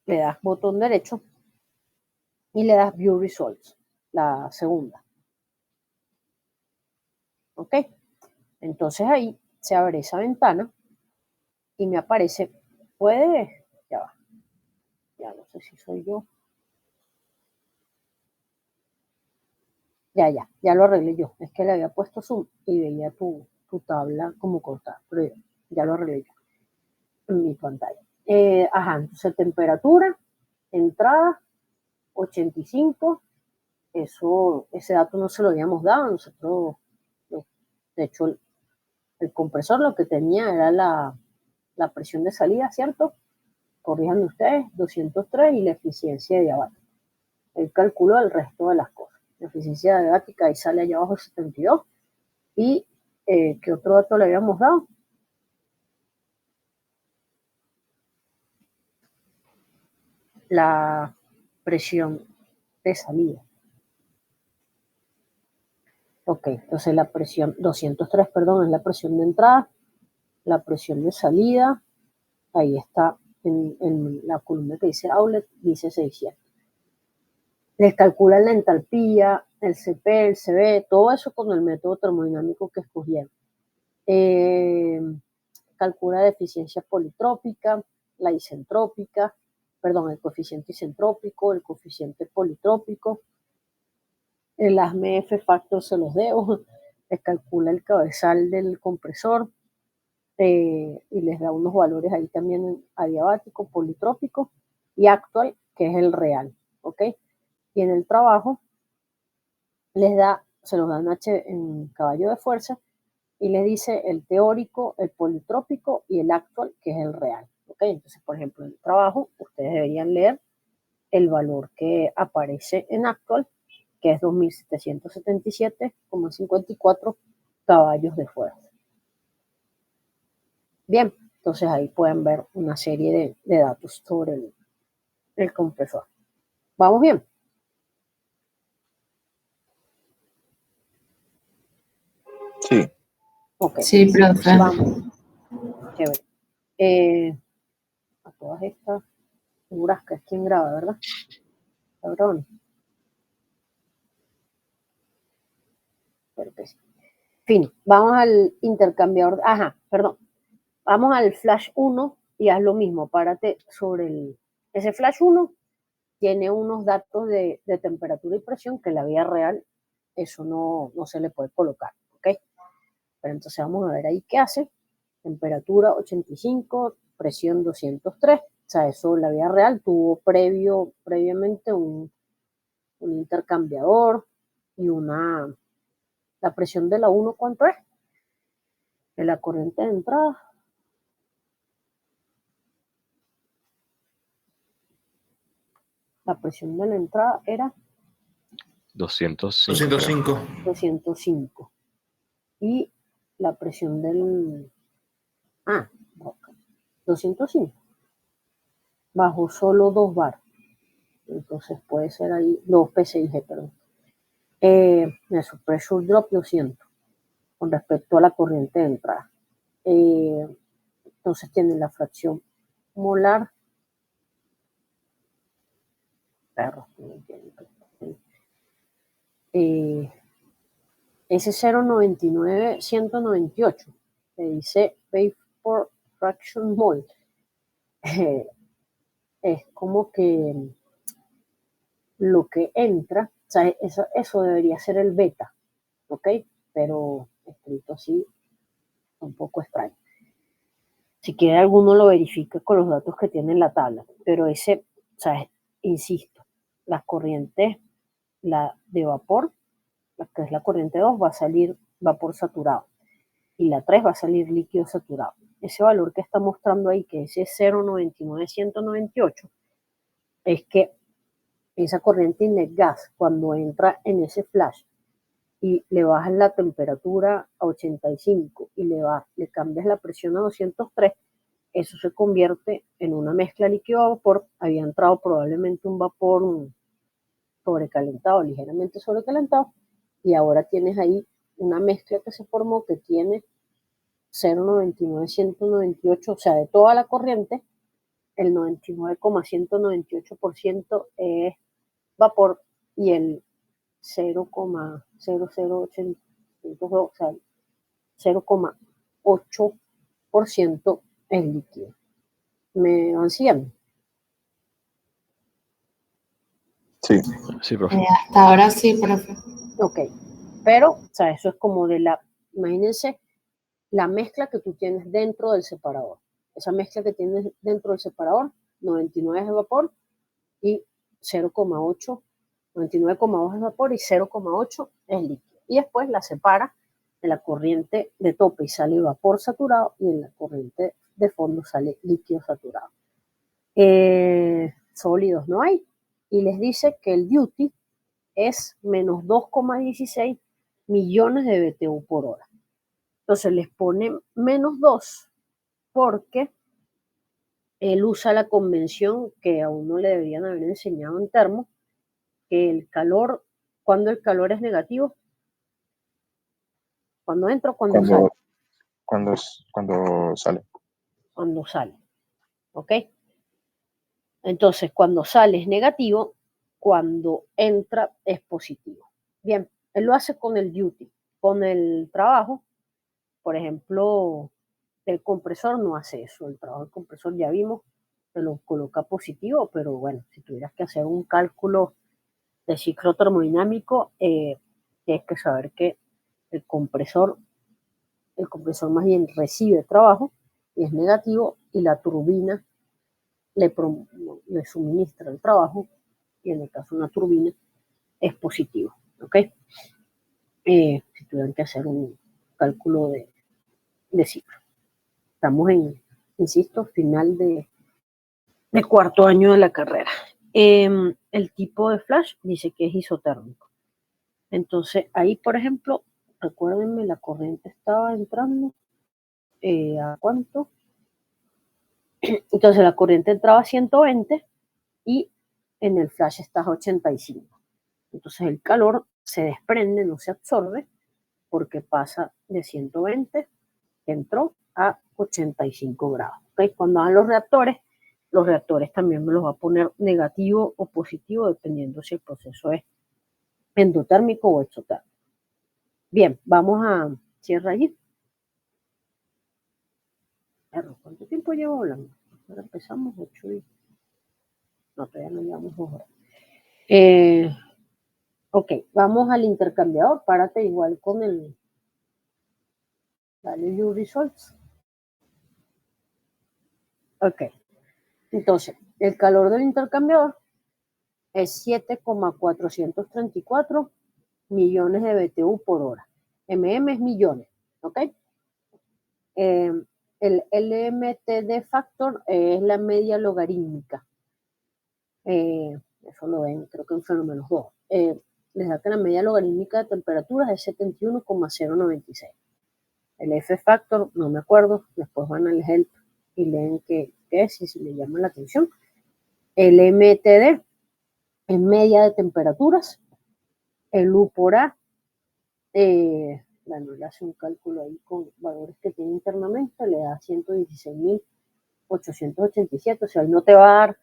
Speaker 1: le das botón derecho y le das View Results, la segunda. ¿Ok? Entonces ahí se abre esa ventana y me aparece, ya va, ya no sé si soy yo. Ya lo arreglé yo. Es que le había puesto zoom y veía tu tabla como cortada, pero ya lo arreglé yo en mi pantalla. Entonces temperatura, entrada, 85. Ese dato no se lo habíamos dado. Nosotros, de hecho, el compresor lo que tenía era la presión de salida, ¿cierto? Corríjanme ustedes, 203 y la eficiencia diabática. Él calculó el resto de las cosas. La eficiencia diabática ahí sale allá abajo 72. ¿Y qué otro dato le habíamos dado? La presión de salida. Ok, entonces la presión, 203, perdón, es la presión de entrada. La presión de salida, ahí está en la columna que dice outlet, dice 600. Les calculan la entalpía, el CP, el CB, todo eso con el método termodinámico que escogieron. Calcula la eficiencia politrópica, la isentrópica, perdón, el coeficiente isentrópico, el coeficiente politrópico, el ASME-F factor se los debo, les calcula el cabezal del compresor y les da unos valores ahí también adiabático, politrópico y actual, que es el real, ¿ok? Y en el trabajo se los dan en caballo de fuerza y les dice el teórico, el politrópico y el actual, que es el real, ¿ok? Entonces, por ejemplo, en el trabajo, ustedes deberían leer el valor que aparece en actual, que es 2.777,54 caballos de fuerza. Bien, entonces ahí pueden ver una serie de datos sobre el compresor. ¿Vamos bien?
Speaker 9: Sí.
Speaker 1: Ok.
Speaker 5: Sí, profe.
Speaker 1: Vamos. Chévere. A todas estas figuras que es quien graba, ¿verdad? Cabrón. Fin, vamos al intercambiador. Vamos al flash 1 y haz lo mismo. Párate sobre ese flash 1 tiene unos datos de temperatura y presión que en la vida real eso no se le puede colocar, ¿ok? Pero entonces vamos a ver ahí qué hace. Temperatura 85, presión 203. O sea, eso en la vida real tuvo previamente un intercambiador y la presión de la 1, ¿cuánto es? De la corriente de entrada. La presión de la entrada era
Speaker 6: 205.
Speaker 1: 205. Y la presión del... 205. Bajo solo 2 bar. Entonces puede ser ahí 2 PSIG, perdón. Eso, pressure drop 200 con respecto a la corriente de entrada. Entonces tiene la fracción molar. Perros, ese 0,99,198 que dice vapor fraction mol. Es como que lo que entra, o sea, eso debería ser el beta, ¿ok? Pero escrito así, un poco extraño. Si quiere alguno lo verifica con los datos que tiene en la tabla, pero ese, o sea, insisto, las corrientes, la de vapor, la que es la corriente 2, va a salir vapor saturado y la 3 va a salir líquido saturado. Ese valor que está mostrando ahí, que es 0,99,198, es que esa corriente inlet gas, cuando entra en ese flash y le bajas la temperatura a 85 y le cambias la presión a 203, eso se convierte en una mezcla líquido-vapor. Había entrado probablemente un vapor sobrecalentado, ligeramente sobrecalentado, y ahora tienes ahí una mezcla que se formó que tiene 0,99,198, o sea, de toda la corriente, el 99,198% es vapor y el 0,0082, o sea, 0,8% es líquido. ¿Me van siguiendo?
Speaker 9: Sí.
Speaker 6: Sí, profe.
Speaker 5: Hasta ahora sí, profe.
Speaker 1: Ok, pero, o sea, eso es como imagínense la mezcla que tú tienes dentro del separador. Esa mezcla que tienes dentro del separador, 99 es de vapor y 0,8, 99,2 es vapor y 0,8 es líquido. Y después la separa en la corriente de tope y sale vapor saturado y en la corriente de fondo sale líquido saturado. Sólidos no hay. Y les dice que el duty es menos 2,16 millones de BTU por hora. Entonces les pone menos 2 porque él usa la convención que a uno le deberían haber enseñado en termo, que el calor, cuando el calor es negativo, cuando entra o cuando sale.
Speaker 9: Cuando sale.
Speaker 1: Cuando sale, ¿ok? Entonces, cuando sale es negativo, cuando entra es positivo. Bien, él lo hace con el duty. Con el trabajo, por ejemplo, el compresor no hace eso. El trabajo del compresor ya vimos que lo coloca positivo, pero bueno, si tuvieras que hacer un cálculo de ciclo termodinámico, tienes que saber que el compresor más bien recibe trabajo y es negativo, y la turbina le suministra el trabajo, y en el caso de una turbina es positivo, ¿ok? Si tuvieran que hacer un cálculo de ciclo. Estamos insisto, final de cuarto año de la carrera. El tipo de flash dice que es isotérmico. Entonces, ahí, por ejemplo, recuérdenme, la corriente estaba entrando ¿a cuánto? Entonces, la corriente entraba a 120 y en el flash está a 85. Entonces, el calor se desprende, no se absorbe, porque pasa de 120, que entró, a 85 grados. ¿Okay? Cuando van los reactores también me los va a poner negativo o positivo, dependiendo si el proceso es endotérmico o exotérmico. Bien, vamos a cierrar allí. ¿Cuánto tiempo llevo hablando? Ahora empezamos 8 y... No, todavía no llevamos 2 horas. Ok, vamos al intercambiador. Párate igual con el Value Your Results. Ok, entonces, el calor del intercambiador es 7,434 millones de BTU por hora. MM es millones, ¿ok? El LMTD factor es la media logarítmica. Eso lo ven, creo que en fenómenos 2. Les da que la media logarítmica de temperaturas es 71,096. El F factor, no me acuerdo, después van al help y leen qué es y si le llama la atención. El MTD es media de temperaturas. El U por A, bueno, le hace un cálculo ahí con valores que tiene internamente, le da 116.887, o sea, él no te va a dar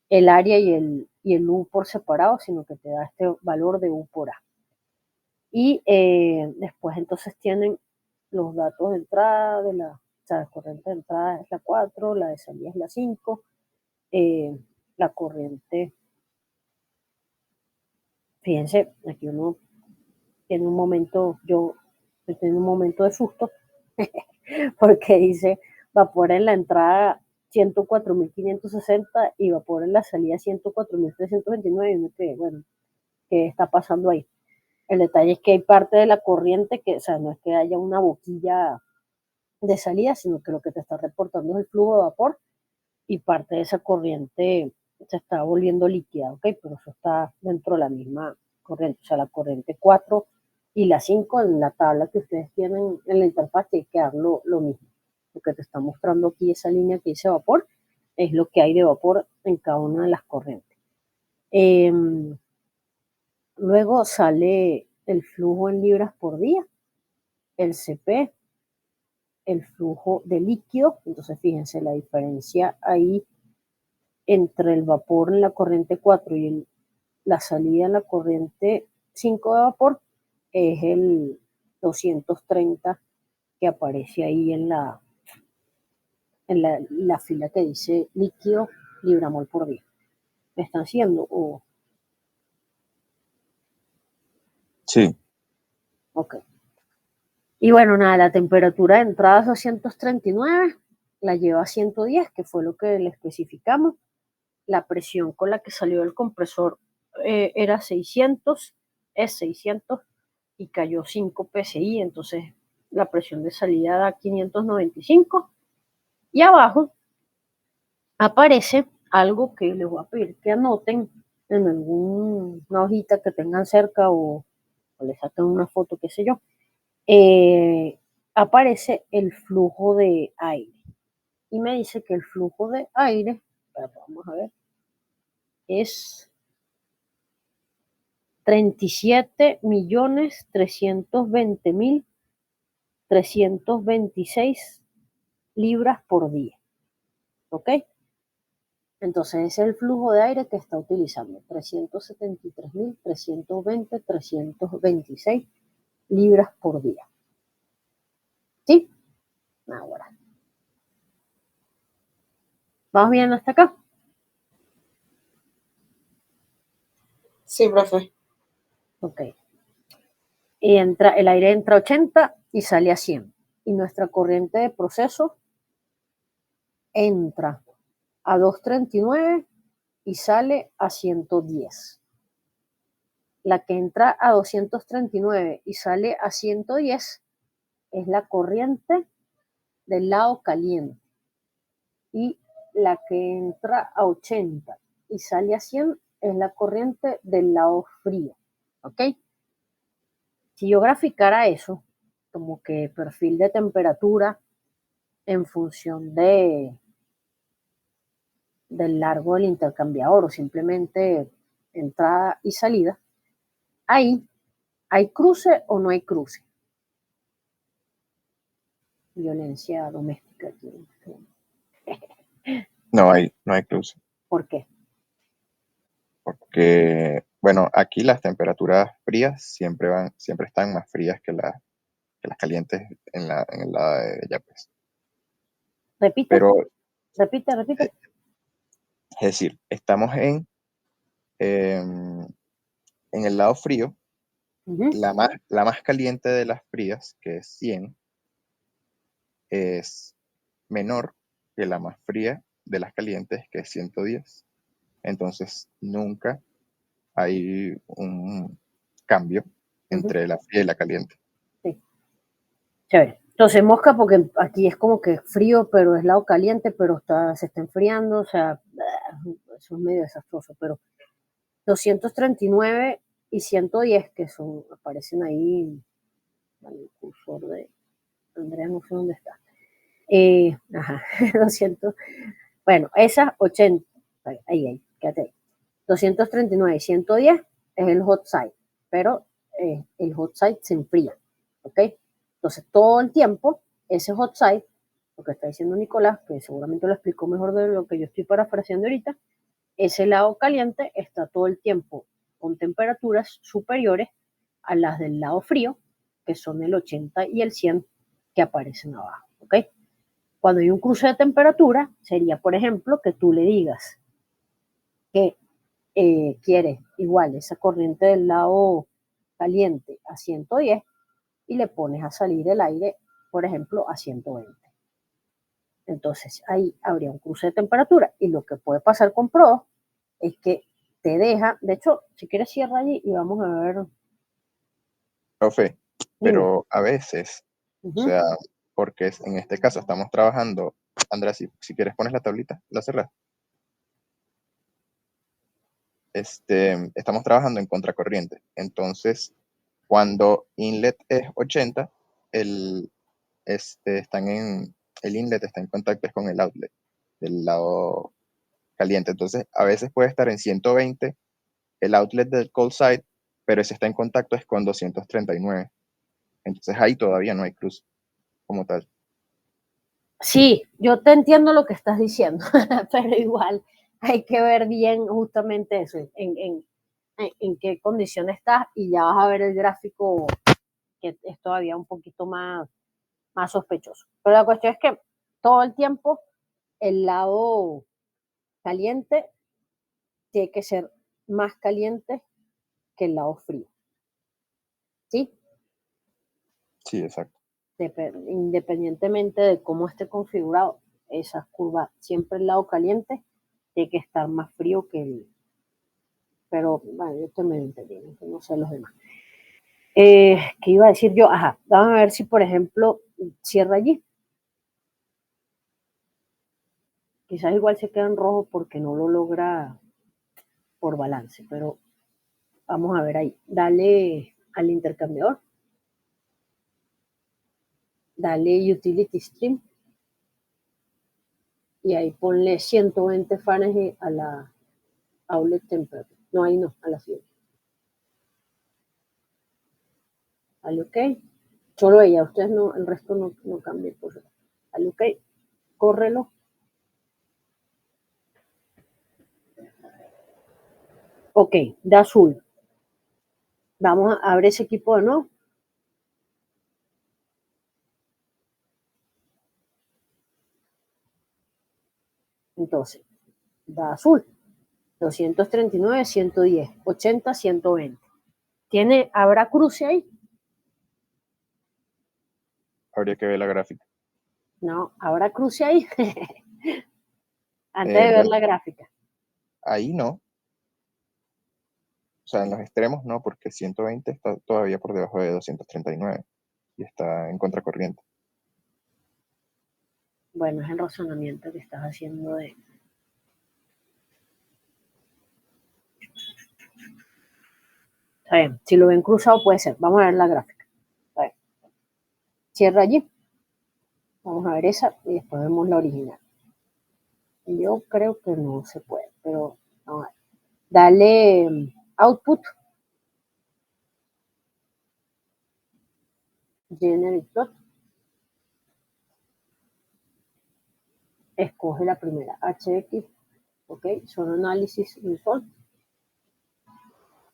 Speaker 1: el área y el U por separado, sino que te da este valor de U por A. Y después entonces tienen los datos de entrada de la corriente de entrada es la 4, la de salida es la 5, la corriente, fíjense, aquí uno tiene un momento, yo estoy en un momento de susto, porque dice vapor en la entrada 104.560 y vapor en la salida 104.329, y uno que, bueno, ¿qué está pasando ahí? El detalle es que hay parte de la corriente que, o sea, no es que haya una boquilla de salida, sino que lo que te está reportando es el flujo de vapor y parte de esa corriente se está volviendo líquida, ¿ok? Pero eso está dentro de la misma corriente, o sea, la corriente 4 y la 5 en la tabla que ustedes tienen en la interfaz tiene que dar lo mismo. Lo que te está mostrando aquí, esa línea que dice vapor, es lo que hay de vapor en cada una de las corrientes. Luego sale el flujo en libras por día, el CP, el flujo de líquido. Entonces fíjense la diferencia ahí entre el vapor en la corriente 4 y la salida en la corriente 5 de vapor es el 230 que aparece ahí en la fila que dice líquido libramol por día. ¿Me están siguiendo?
Speaker 9: Sí.
Speaker 1: Ok. Y bueno, nada, la temperatura de entrada es 239, la lleva a 110, que fue lo que le especificamos. La presión con la que salió el compresor era 600, es 600, y cayó 5 psi, entonces la presión de salida da 595. Y abajo aparece algo que les voy a pedir que anoten en alguna hojita que tengan cerca o le saquen una foto, qué sé yo. Aparece el flujo de aire y me dice que el flujo de aire, vamos a ver, es 37.320.326 libras por día. ¿Ok? Entonces ese es el flujo de aire que está utilizando, 373.326 libras por día. ¿Sí? Ahora. ¿Vamos viendo hasta acá?
Speaker 8: Sí, profe.
Speaker 1: Ok. Y el aire entra a 80 y sale a 100. Y nuestra corriente de proceso entra a 239 y sale a 110. La que entra a 239 y sale a 110 es la corriente del lado caliente. Y la que entra a 80 y sale a 100 es la corriente del lado frío. ¿Ok? Si yo graficara eso, como que perfil de temperatura en función del largo del intercambiador o simplemente entrada y salida, ahí ¿hay cruce o no hay cruce? Violencia doméstica aquí.
Speaker 9: No hay cruce.
Speaker 1: ¿Por qué?
Speaker 9: Porque, bueno, aquí las temperaturas frías siempre están más frías que las calientes en el lado de ella, pues.
Speaker 1: Repite.
Speaker 9: Pero,
Speaker 1: Repite.
Speaker 9: es decir, estamos en el lado frío. La más caliente de las frías, que es 100, es menor que la más fría de las calientes, que es 110. Entonces, nunca hay un cambio entre la fría y la caliente.
Speaker 1: Sí. Chévere. Entonces, mosca, porque aquí es como que frío, pero es lado caliente, pero se está enfriando, o sea, eso es medio desastroso, pero 239 y 110, que aparecen ahí, el cursor de Andrea, no sé dónde está. Ajá, 200. Bueno, esas 80, ahí, quédate ahí. 239 y 110 es el hot side, pero el hot side se enfría, ¿ok? Entonces, todo el tiempo, ese hot side, lo que está diciendo Nicolás, que seguramente lo explicó mejor de lo que yo estoy parafraseando ahorita, ese lado caliente está todo el tiempo con temperaturas superiores a las del lado frío, que son el 80 y el 100 que aparecen abajo, ¿ok? Cuando hay un cruce de temperatura, sería, por ejemplo, que tú le digas que quieres igual esa corriente del lado caliente a 110 y le pones a salir el aire, por ejemplo, a 120. Entonces ahí habría un cruce de temperatura y lo que puede pasar con Pro es que te deja, de hecho, si quieres cierra allí y vamos a ver.
Speaker 9: Profe,
Speaker 1: Dime.
Speaker 9: pero a veces, o sea, porque en este caso estamos trabajando, Andrea, si quieres pones la tablita, la cerras. Estamos trabajando en contracorriente. Entonces, cuando inlet es 80, el, el inlet está en contacto con el outlet del lado caliente. Entonces, a veces puede estar en 120 el outlet del cold side, pero ese está en contacto es con 239. Entonces, ahí todavía no hay cruz como tal.
Speaker 1: Sí, yo te entiendo lo que estás diciendo, pero igual hay que ver bien justamente eso, en qué condición estás y ya vas a ver el gráfico que es todavía un poquito más sospechoso. Pero la cuestión es que todo el tiempo el lado caliente tiene que ser más caliente que el lado frío. ¿Sí?
Speaker 9: Sí, exacto.
Speaker 1: Independientemente de cómo esté configurado, esas curvas, siempre el lado caliente tiene que estar más frío que el... Pero, bueno, yo estoy medio entendiendo, no sé los demás. ¿Qué iba a decir yo? Ajá, vamos a ver si, por ejemplo, cierra allí. Quizás igual se queda en rojo porque no lo logra por balance, pero vamos a ver ahí. Dale al intercambiador. Dale Utility Stream. Y ahí ponle 120 Fahrenheit a la outlet temperature. No, ahí no, a la siguiente. Dale OK. Solo ella, ustedes no, el resto no cambia. Pues. Dale OK. Córrelo. OK, da azul. Vamos a abrir ese equipo de nuevo. Entonces, da azul. 239, 110, 80, 120. ¿Habrá cruce ahí?
Speaker 9: Habría que ver la gráfica.
Speaker 1: No, ¿habrá cruce ahí? Antes de ver la gráfica.
Speaker 9: Ahí no. O sea, en los extremos no, porque 120 está todavía por debajo de 239 y está en contracorriente.
Speaker 1: Bueno, es el razonamiento que estás haciendo de... Está bien, si lo ven cruzado puede ser. Vamos a ver la gráfica. Está bien. Cierra allí. Vamos a ver esa y después vemos la original. Yo creo que no se puede, pero vamos a ver. Dale output. Generate plot. Escoge la primera. HX. Ok, son análisis result.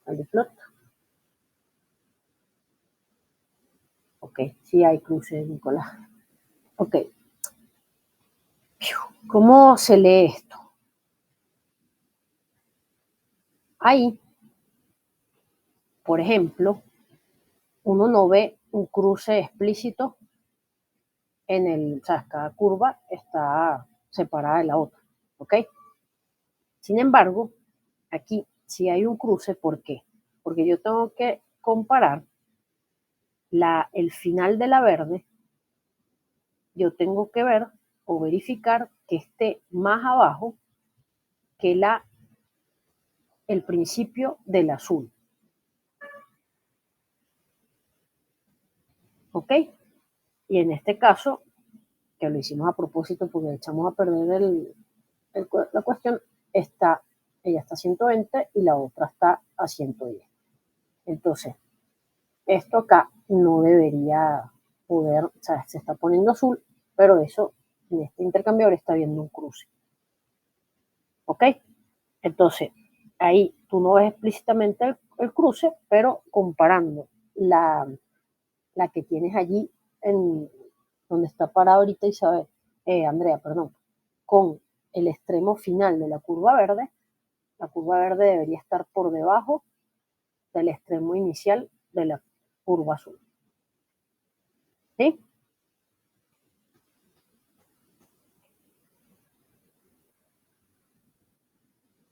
Speaker 1: Dale plot. Ok, sí hay cruces, Nicolás. Ok. ¿Cómo se lee esto? Ahí, por ejemplo, uno no ve un cruce explícito o sea, cada curva está separada de la otra, ¿ok? Sin embargo, aquí sí hay un cruce, ¿por qué? Porque yo tengo que comparar el final de la verde, yo tengo que ver o verificar que esté más abajo que el principio del azul. ¿Ok? Y en este caso, que lo hicimos a propósito porque echamos a perder la cuestión, ella está a 120 y la otra está a 110. Entonces, esto acá no debería poder, o sea, se está poniendo azul, pero eso, en este intercambiador está viendo un cruce. ¿Ok? Entonces, ahí tú no ves explícitamente el cruce, pero comparando la que tienes allí en donde está parada ahorita Andrea, perdón, con el extremo final de la curva verde debería estar por debajo del extremo inicial de la curva azul. ¿Sí?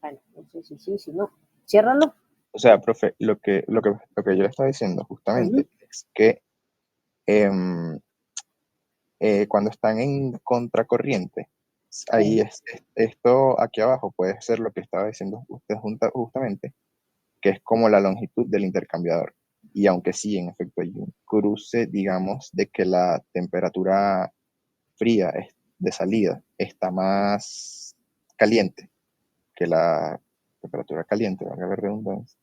Speaker 1: Bueno, no sé si sí, si no. Ciérralo.
Speaker 9: O sea, profe, lo que yo le estaba diciendo justamente es que cuando están en contracorriente, ahí esto aquí abajo puede ser lo que estaba diciendo usted justamente, que es como la longitud del intercambiador. Y aunque sí, en efecto, hay un cruce, digamos, de que la temperatura fría de salida está más caliente que la temperatura caliente, valga la redundancia.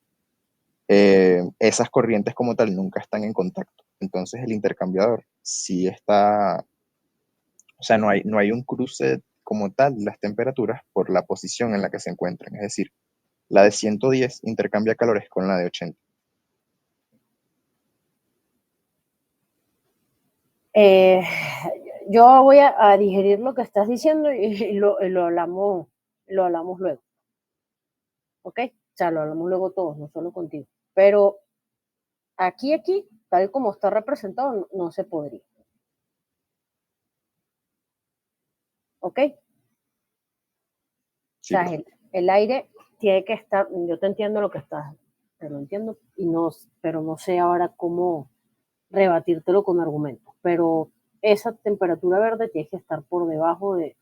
Speaker 9: Esas corrientes como tal nunca están en contacto. Entonces el intercambiador sí está, o sea, no hay un cruce como tal de las temperaturas por la posición en la que se encuentran. Es decir, la de 110 intercambia calores con la de 80.
Speaker 1: Yo voy a digerir lo que estás diciendo y lo hablamos luego. ¿Ok? O sea, lo hablamos luego todos, no solo contigo. Pero aquí, tal como está representado, no se podría. ¿Ok?
Speaker 9: Sí,
Speaker 1: o sea, el aire tiene que estar, yo te entiendo lo que estás, te lo entiendo, pero no sé ahora cómo rebatírtelo con argumentos. Pero esa temperatura verde tiene que estar por debajo de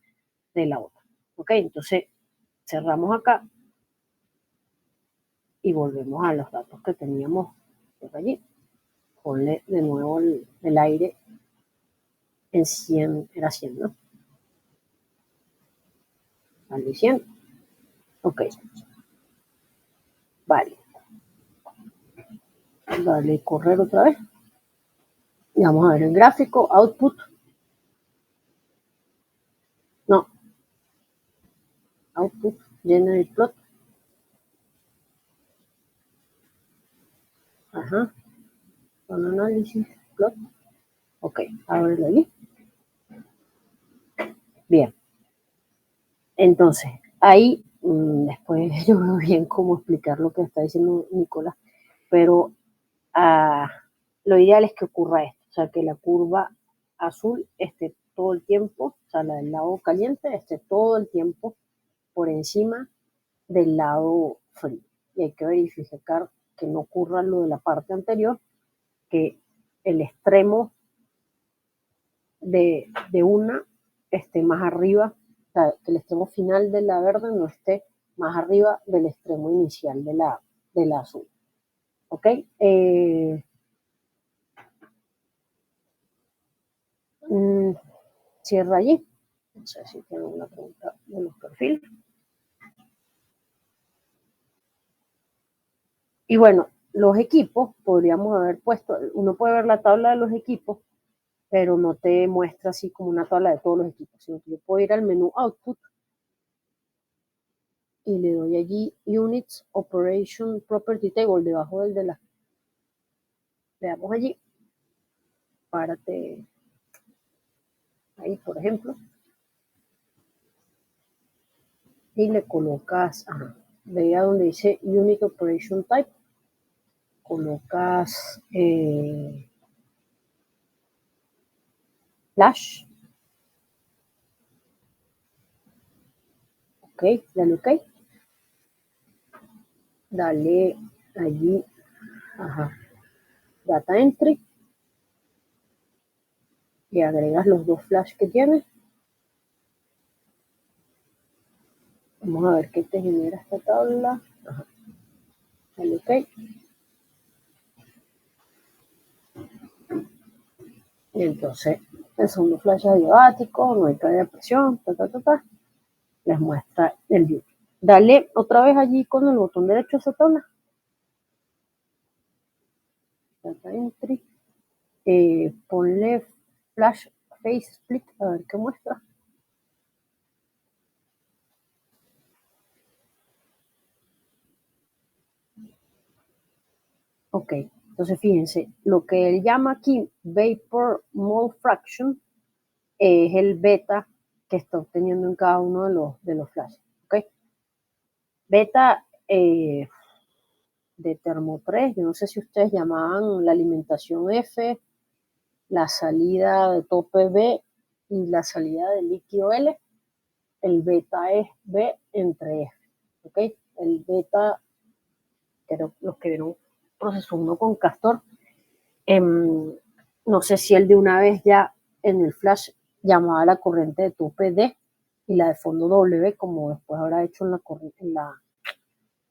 Speaker 1: la otra. ¿Ok? Entonces, cerramos acá y volvemos a los datos que teníamos por allí. Ponle de nuevo el aire en 100, era 100, ¿no? Vale, 100. Ok. Vale. Dale correr otra vez. Y vamos a ver el gráfico, output. No. Output, generate plot. Ajá. Con análisis, plot. Ok, ábrelo allí. Bien. Entonces, ahí, después yo veo bien cómo explicar lo que está diciendo Nicolás, pero lo ideal es que ocurra esto, o sea, que la curva azul esté todo el tiempo, o sea, la del lado caliente esté todo el tiempo por encima del lado frío. Y hay que verificar que no ocurra lo de la parte anterior, que el extremo de una esté más arriba, o sea, que el extremo final de la verde no esté más arriba del extremo inicial de la azul. ¿Ok? Cierra allí. No sé si tienen una pregunta de los perfiles. Y bueno, los equipos, podríamos haber puesto, uno puede ver la tabla de los equipos, pero no te muestra así como una tabla de todos los equipos, sino que yo puedo ir al menú Output y le doy allí Units Operation Property Table, debajo del de la... Veamos allí, párate ahí, por ejemplo, y le colocas, vea donde dice Unit Operation Type, colocas Flash, ok, dale ok, dale allí, Data Entry, y agregas los dos flash que tienes. Vamos a ver qué te genera esta tabla. Dale ok. Y entonces El segundo flash es adiabático, no hay caída de presión, les muestra el view. Dale otra vez allí con el botón derecho a Satana. Data entry. Ponle flash face split, a ver qué muestra. Ok, entonces fíjense, lo que él llama aquí Vapor Mole Fraction es el beta que está obteniendo en cada uno de los flashes. ¿Ok? Beta de termo 3, yo no sé si ustedes llamaban la alimentación F, la salida de tope B y la salida de líquido L. El beta es B entre F. ¿Ok? El beta, creo los que vieron proceso 1 con Castor, no sé si él de una vez ya en el flash llamaba la corriente de tope D y la de fondo W, como después habrá hecho en la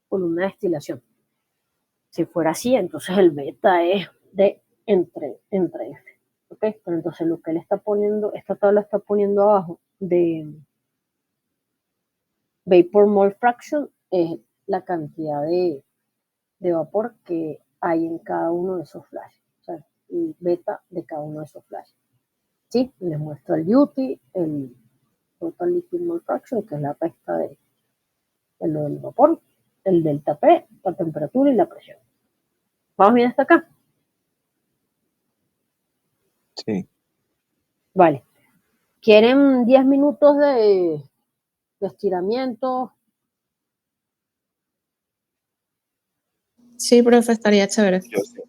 Speaker 1: columna de destilación. Si fuera así, entonces el beta es D entre F. ¿Ok? Pero entonces lo que él está poniendo, esta tabla está poniendo abajo de Vapor Mole Fraction, es la cantidad de vapor que hay en cada uno de esos flashes. O sea, el beta de cada uno de esos flashes. ¿Sí? Les muestro el duty, el Total Liquid Mole Fraction, que es la pesta de lo del vapor, el delta P, la temperatura y la presión. ¿Vamos bien hasta acá?
Speaker 9: Sí.
Speaker 1: Vale. ¿Quieren 10 minutos de estiramiento?
Speaker 3: Sí, profe, estaría chévere.
Speaker 9: Yo sí.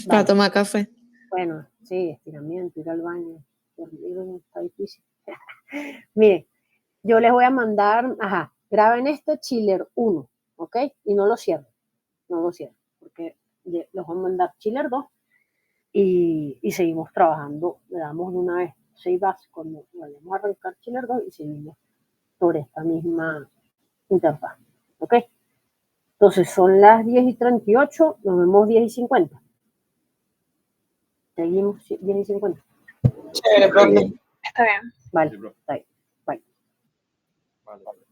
Speaker 3: Para
Speaker 1: Vale.
Speaker 3: tomar café.
Speaker 1: Bueno, sí, estiramiento, ir al baño. Está difícil. Miren, yo les voy a mandar, graben este chiller 1, ¿ok? Y no lo cierren, porque les voy a mandar chiller 2 y seguimos trabajando, le damos de una vez 6 bases cuando vayamos a arrancar chiller 2 y seguimos sobre esta misma interfaz, ¿ok? Entonces son las 10:38, nos vemos 10:50. Seguimos 10:50.
Speaker 8: Chévere, profe.
Speaker 2: Está bien.
Speaker 1: Vale,
Speaker 9: Sí, bro.
Speaker 1: está bien. Bye.
Speaker 9: Vale.